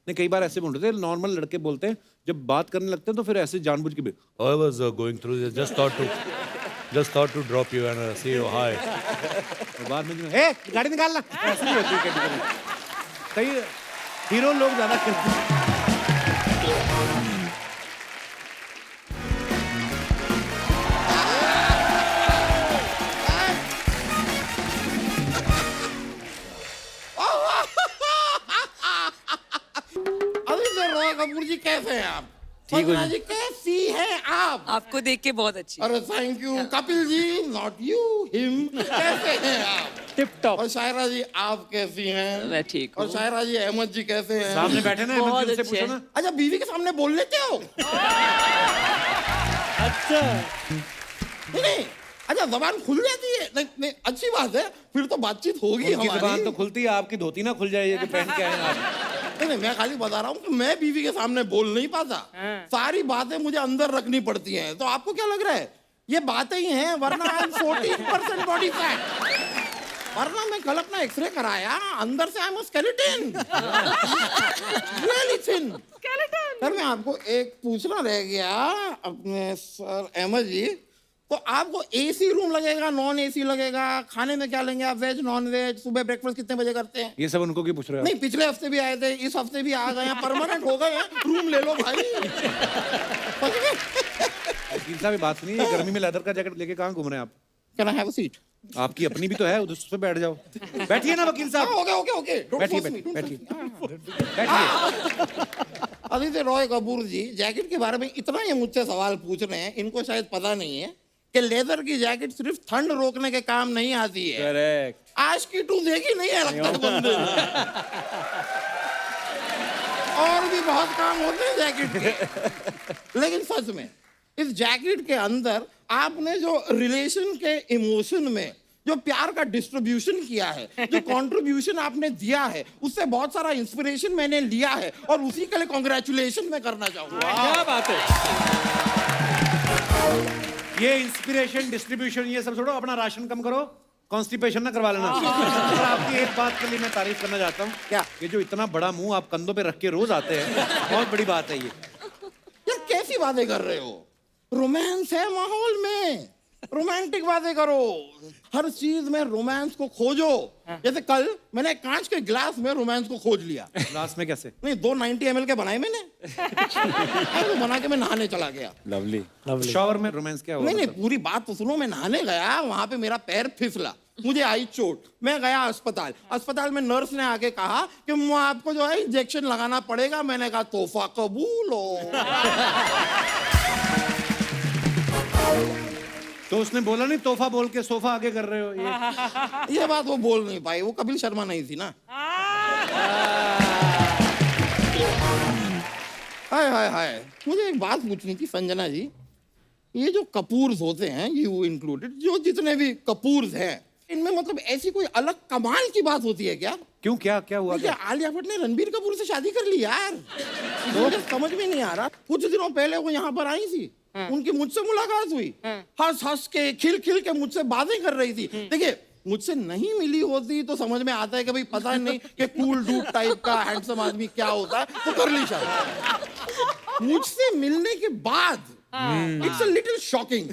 नहीं, कई बार ऐसे बोलते थे, नॉर्मल लड़के बोलते हैं, जब बात करने लगते हैं तो फिर ऐसे जानबूझ के I was going through this. Just thought to drop you and say you hi. और बाद में ए गाड़ी निकालना, ऐसे नहीं होती कभी-कभी। कई हीरो लोग ज्यादा करते हैं। रॉय कपूर जी कैसे हैं आप? संजना जी कैसी हैं आप? आपको देख के बहुत अच्छी। अरे thank you. Kapil ji, not you, him, कैसे हैं आप? Tip top. और शायरा जी आप कैसी हैं? मैं ठीक और हूँ। शायरा जी, अहमद जी कैसे हैं? सामने बैठे ना, बहुत अहमद जी, उनसे अच्छे पूछो हैं। ना। अच्छा, बीवी के सामने बोल लेते हो? अच्छा, नहीं, अच्छा जबान खुल जाती है? नहीं नहीं, अच्छी बात है, फिर तो बातचीत होगी उनकी हमारी। जुबान तो खुलती है, आपकी धोती ना खुल जाए ये कि पहन के आए आप। नहीं, मैं खाली बता रहा हूँ कि मैं बीवी के सामने बोल नहीं पाता। सारी बातें मुझे अंदर रखनी पड़ती हैं। तो आपको क्या लग रहा है ये बातें ही हैं, वरना 14% बॉडी फैट। वरना मैं कल अपना एक्सरे कराया, अंदर से I am skeleton, really thin. Sir मैं आपको एक पूछना रह गया अपने सर अहमद जी, तो आपको एसी रूम लगेगा, नॉन एसी लगेगा? खाने में क्या लेंगे आप, वेज नॉन वेज? सुबह ब्रेकफास्ट कितने बजे करते हैं? ये सब उनको क्यों पूछ रहे हो? नहीं, पिछले हफ्ते भी आए थे, इस हफ्ते भी आ गए हैं, परमानेंट हो गए हैं, रूम ले लो भाई। वकील साहब, ये बात सुनिए, ये गर्मी में लेदर का जैकेट लेके कहाँ घूम रहे हैं आप? Can I have a seat? आपकी अपनी भी तो है, उस पे बैठ जाओ। बैठिए ना वकील साहब। ओके ओके ओके, बैठिए बैठिए बैठिए बैठिए। आदित्य रॉय कपूर जी, जैकेट के बारे में इतना ये मुझसे सवाल पूछ रहे हैं, इनको शायद पता नहीं है कि लेदर की जैकेट सिर्फ ठंड रोकने के काम नहीं आती है। करेक्ट। आज की टू देखी नहीं है लगता है बंदे ने। और भी बहुत काम होते हैं जैकेट के। लेकिन सच में इस जैकेट के अंदर आपने जो रिलेशन के इमोशन में जो प्यार का डिस्ट्रीब्यूशन किया है, जो कंट्रीब्यूशन आपने दिया है, उससे बहुत सारा इंस्पिरेशन मैंने लिया है और उसी के लिए कांग्रेचुलेशन मैं करना चाहूंगा। क्या बात है। ये इंस्पिरेशन, डिस्ट्रीब्यूशन, ये सब छोड़ो, अपना राशन कम करो, कॉन्स्टिपेशन ना करवा लेना। और आपकी एक बात के लिए मैं तारीफ करना चाहता हूँ। क्या? ये जो इतना बड़ा मुंह आप कंधों पे रख के रोज आते हैं, बहुत बड़ी बात है ये। यार कैसी बातें कर रहे हो? रोमांस है माहौल में, रोमांटिक बातें करो, हर चीज में रोमांस को खोजो। जैसे कल मैंने कांच के ग्लास में रोमांस को खोज लिया। ग्लास में कैसे? नहीं, 2 90 ml के बनाए मैंने। तो बना के मैं नहाने चला गया। लवली। शॉवर में रोमांस क्या हुआ? नहीं नहीं, पूरी बात तो सुनो। मैं नहाने गया, वहां पे मेरा पैर फिसला, मुझे आई चोट, मैं गया अस्पताल। अस्पताल में नर्स ने आके कहा कि आपको जो है इंजेक्शन लगाना पड़ेगा। मैंने कहा तोहफा कबूल हो। तो उसने बोला नहीं तोहफा बोल के सोफा आगे कर रहे हो ये बात वो बोल नहीं पाई, वो कपिल शर्मा नहीं थी ना। हाय हाय हाय, मुझे एक बात पूछनी थी संजना जी। ये जो कपूर्स होते हैं, यू इंक्लूडेड, जो जितने भी कपूर्स हैं, इनमें मतलब ऐसी कोई अलग कमाल की बात होती है क्या? क्यों, क्या क्या हुआ? क्या आलिया भट्ट ने रणबीर कपूर से शादी कर ली यार? मुझे समझ में नहीं आ रहा। कुछ दिनों पहले वो यहाँ पर आई थी, उनकी मुझसे मुलाकात हुई, हंस हंस के, खिल खिल के मुझसे बातें कर रही थी। देखिए, मुझसे नहीं मिली होती तो समझ में आता है कि भाई पता नहीं कि कूल डूड टाइप का हैंडसम आदमी क्या होता है, तो कर ली शायद। मुझसे मिलने के बाद it's a little shocking.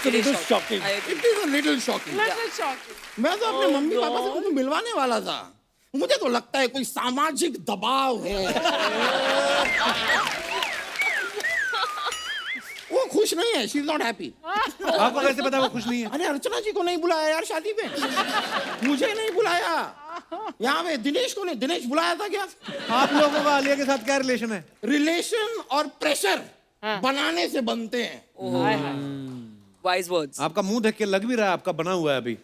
It is a little shocking. मैं तो अपने मम्मी पापा से उनको मिलवाने वाला था। मुझे तो लगता है कोई सामाजिक दबाव है। वो खुश नहीं है, शी इज नॉट हैप्पी। आपको कैसे पता वो खुश नहीं है? अरे अर्चना जी को नहीं बुलाया यार शादी पे, मुझे नहीं बुलाया। यहाँ पे दिनेश को नहीं, दिनेश बुलाया था क्या? आप लोगों का आलिया के साथ क्या रिलेशन है? रिलेशन और प्रेशर बनाने से बनते हैं। Wise words. आपका मुंह देख के लग भी रहा है आपका बना हुआ है अभी।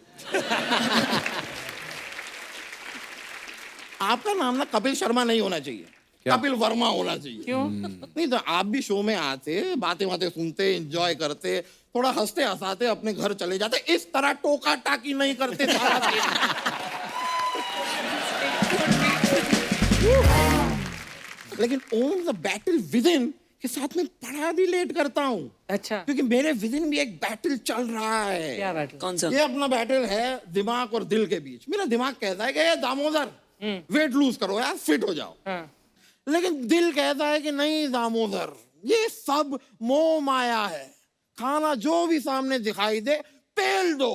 आपका नाम ना कपिल शर्मा नहीं होना चाहिए, कपिल वर्मा होना चाहिए। क्यों? नहीं तो आप भी शो में आते, बातें बातें सुनते, एंजॉय करते, थोड़ा हंसते हंसाते अपने घर चले जाते। इस तरह टोका टाकी नहीं करते सारा दिन। लेकिन own the battle within के साथ में बड़ा रिलेट करता हूँ। अच्छा, क्योंकि मेरे विद इन भी एक बैटल चल रहा है। क्या बैटल? कौन सा? ये अपना बैटल है दिमाग और दिल के बीच। मेरा दिमाग कहता है कि ये दामोदर वेट लूज करो यार, फिट हो जाओ। लेकिन दिल कहता है कि नहीं दामोदर, ये सब मोह माया है, खाना जो भी सामने दिखाई दे पेल दो।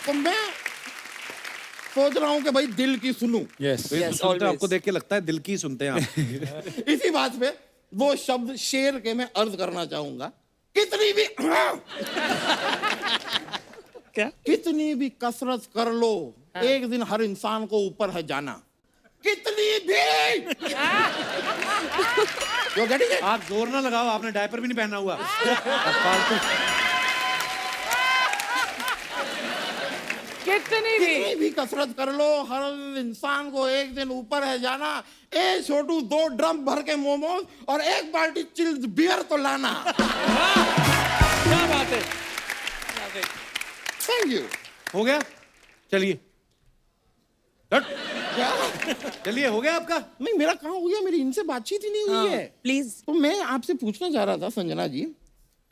तो मैं सोच रहा हूं कि भाई दिल की सुनूं। Yes. सुनते आपको देख के लगता है दिल की सुनते हैं आप। इसी बात पे वो शब्द शेर के मैं अर्ज करना चाहूंगा। कितनी भी क्या? कितनी भी कसरत कर लो, एक दिन हर इंसान को ऊपर है जाना। कितनी भी जो getting it? आप जोर ना लगाओ, आपने डायपर भी नहीं पहना हुआ। फालतू। कितनी भी कसरत कर लो, हर इंसान को एक दिन ऊपर है जाना। ए छोटू, 2 ड्रम भर के मोमोज और 1 बाल्टी चिल्ड बियर तो लाना। क्या बात है? Thank you. हो गया, चलिए हट। क्या? चलिए, हो गया आपका? नहीं, मेरा कहाँ हो गया? मेरी इनसे बातचीत ही नहीं हुई है। प्लीज। तो मैं आपसे पूछना चाह रहा था संजना जी,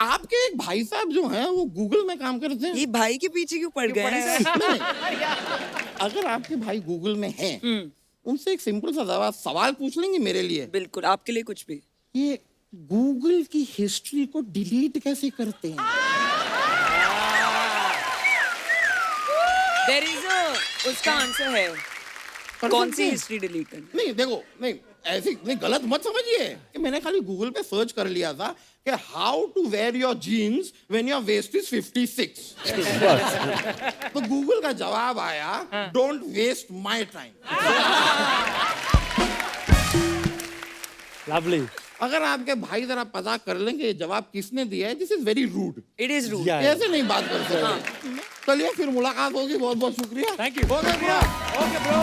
आपके एक भाई साहब जो हैं वो गूगल में काम करते हैं। ये भाई के पीछे क्यों पड़ गए हैं? नहीं, अगर आपके भाई गूगल में हैं, उनसे एक सिंपल सा सवाल पूछ लेंगे मेरे लिए? बिल्कुल, आपके लिए कुछ भी। ये गूगल की हिस्ट्री को डिलीट कैसे करते हैं? देयर इज उसका आंसर है। कौन सी हिस्ट्री डिलीट करनी? नहीं देखो, नहीं ऐसी नहीं, गलत मत समझिए कि मैंने खाली गूगल पे सर्च कर लिया था कि how to wear your jeans when your waist is 56। तो गूगल का जवाब आया, don't waste my time. Lovely. अगर आपके भाई जरा पता कर लेंगे ये जवाब किसने दिया है, this is very rude. It is rude. Yeah. ऐसे नहीं बात कर सकते। चलिए फिर मुलाकात होगी। बहुत बहुत शुक्रिया। Thank you. Okay bro.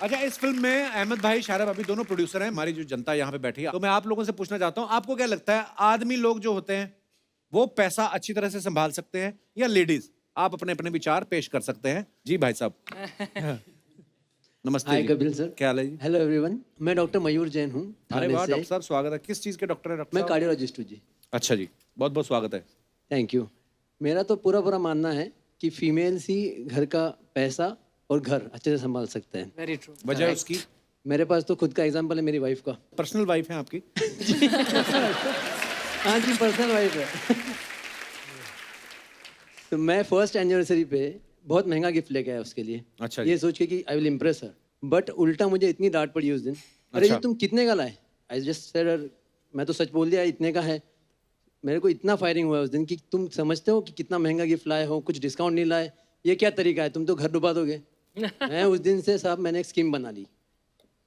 अच्छा, इस फिल्म में अहमद भाई, शायरा भाभी दोनों प्रोड्यूसर हैं। हमारी जो जनता यहाँ पे बैठी है, तो मैं आप लोगों से पूछना चाहता हूँ, आपको क्या लगता है आदमी लोग जो होते हैं वो पैसा अच्छी तरह से संभाल सकते हैं या लेडीज? आप अपने अपने विचार पेश कर सकते हैं। जी भाई साहब। नमस्ते हाय जी। कपिल सर। क्या हाल है जी? हेलो एवरीवन, मैं डॉक्टर मयूर जैन हूँ। अरे वाह डॉक्टर साहब, स्वागत है। किस चीज के डॉक्टर है डॉक्टर मैं साहब? कार्डियोलॉजिस्ट हूँ जी। अच्छा जी, बहुत बहुत स्वागत है। Thank you. मेरा तो पूरा मानना है कि फीमेल्स ही घर का पैसा और घर अच्छे से संभाल सकते हैं। Very true. वजह उसकी? मेरे पास तो खुद का एग्जांपल है, मेरी वाइफ का। पर्सनल वाइफ है आपकी? हाँ जी, पर्सनल वाइफ है। तो मैं फर्स्ट एनिवर्सरी पे बहुत महंगा गिफ्ट लेके आया उसके लिए। अच्छा, ये सोच के कि I will impress her, but उल्टा मुझे इतनी डांट पड़ी उस दिन। अरे अच्छा। ये तुम कितने का लाए? आई जस्ट सेड, मैं तो सच बोल दिया इतने का है। मेरे को इतना फायरिंग हुआ उस दिन कि तुम समझते हो कि कितना महंगा गिफ्ट लाए हो, कुछ डिस्काउंट नहीं लाए, ये क्या तरीका है? तुम तो घर डुबा दोगे। मैं उस दिन से साहब मैंने एक स्कीम बना ली।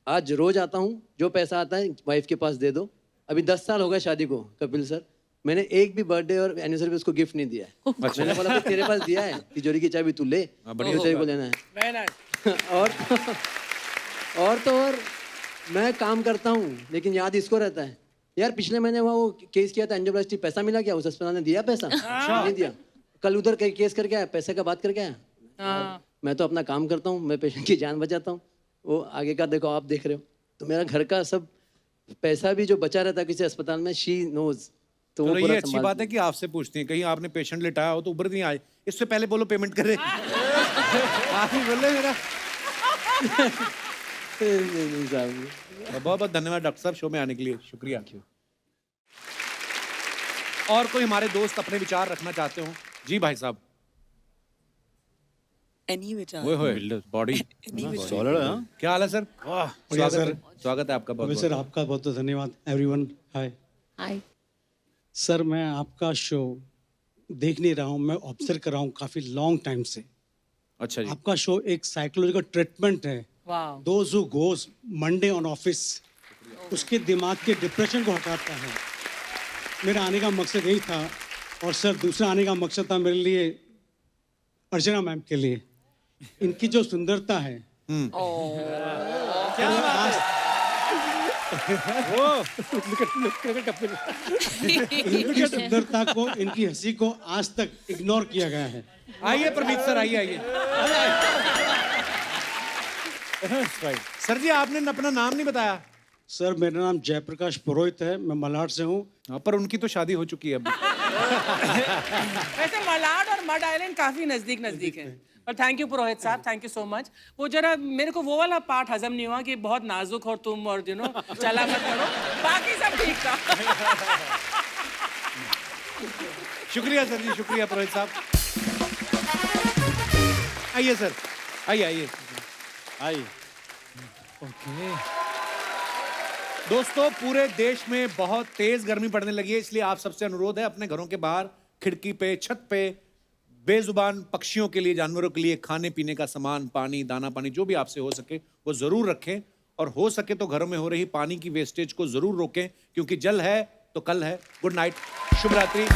आज रोज आता हूँ, जो पैसा आता है वाइफ के पास दे दो। अभी 10 साल हो गए शादी को कपिल सर, मैंने एक भी बर्थडे और एनिवर्सरी पे उसको गिफ्ट नहीं दिया है। मैंने बोला तो तेरे पास दिया है, तिजोरी की चाबी तू ले, जो तेरे को लेना है। और मैं काम करता हूँ, लेकिन याद इसको रहता है यार पिछले महीने वो केस किया था एंजियोप्लास्टी, पैसा मिला क्या? उस अस्पताल ने दिया पैसा? नहीं दिया। कल उधर केस करके आया, पैसे का बात करके आया। मैं तो अपना काम करता हूँ, मैं पेशेंट की जान बचाता हूँ, वो आगे का देखो आप देख रहे हो। तो मेरा घर का सब पैसा भी जो बचा रहता है किसी अस्पताल में, शी नोज। तो वो ये पूरा अच्छी बात है कि आपसे पूछती हैं, कहीं आपने पेशेंट लिटाया हो तो उबर नहीं आए, इससे पहले बोलो पेमेंट करे। आप ही बोले मेरा। बहुत बहुत धन्यवाद डॉक्टर साहब शो में आने के लिए, शुक्रिया। और कोई हमारे दोस्त अपने विचार रखना चाहते हो? जी भाई साहब। एनी विचार? ओए होए, बॉडी सॉलिड है, हाँ? क्या हाल है सर? बढ़िया सर। स्वागत है आपका बहुत सर आपका बहुत बहुत धन्यवाद। Everyone hi. हाय। सर मैं आपका शो देख नहीं रहा हूँ, मैं ऑब्जर्व कर रहा हूँ काफी लॉन्ग टाइम से। अच्छा जी। आपका शो एक साइकोलॉजिकल ट्रीटमेंट है। Wow. Those who goes Monday on office, उसके दिमाग के डिप्रेशन को हटाता है। मेरा आने का मकसद यही था। और सर दूसरा आने का मकसद था मेरे लिए अर्चना मैम के लिए। इनकी जो सुंदरता है, इनकी सुंदरता को, इनकी हंसी को आज तक इग्नोर किया गया है। आइए प्रमीत सर, आइए आइए। सर जी, आपने अपना नाम नहीं बताया। सर, मेरा नाम जयप्रकाश पुरोहित है, मैं मलाड से हूँ। पर उनकी तो शादी हो चुकी है अब। वैसे मलाड और मड आइलैंड काफी नजदीक नजदीक है। पर थैंक यू पुरोहित साहब, थैंक यू सो मच। वो जरा मेरे को वो वाला पार्ट हजम नहीं हुआ कि बहुत नाजुक हो तुम और चला मत करो, बाकी सब ठीक था। शुक्रिया सर जी, शुक्रिया पुरोहित साहब। आइए सर, आइए आइए आइए। दोस्तों, पूरे देश में बहुत तेज गर्मी पड़ने लगी है, इसलिए आप सबसे अनुरोध है अपने घरों के बाहर, खिड़की पे, छत पे बेजुबान पक्षियों के लिए, जानवरों के लिए खाने पीने का सामान, पानी, दाना पानी, जो भी आपसे हो सके वो जरूर रखें। और हो सके तो घरों में हो रही पानी की वेस्टेज को जरूर रोकें, क्योंकि जल है तो कल है। गुड नाइट, शुभ रात्रि।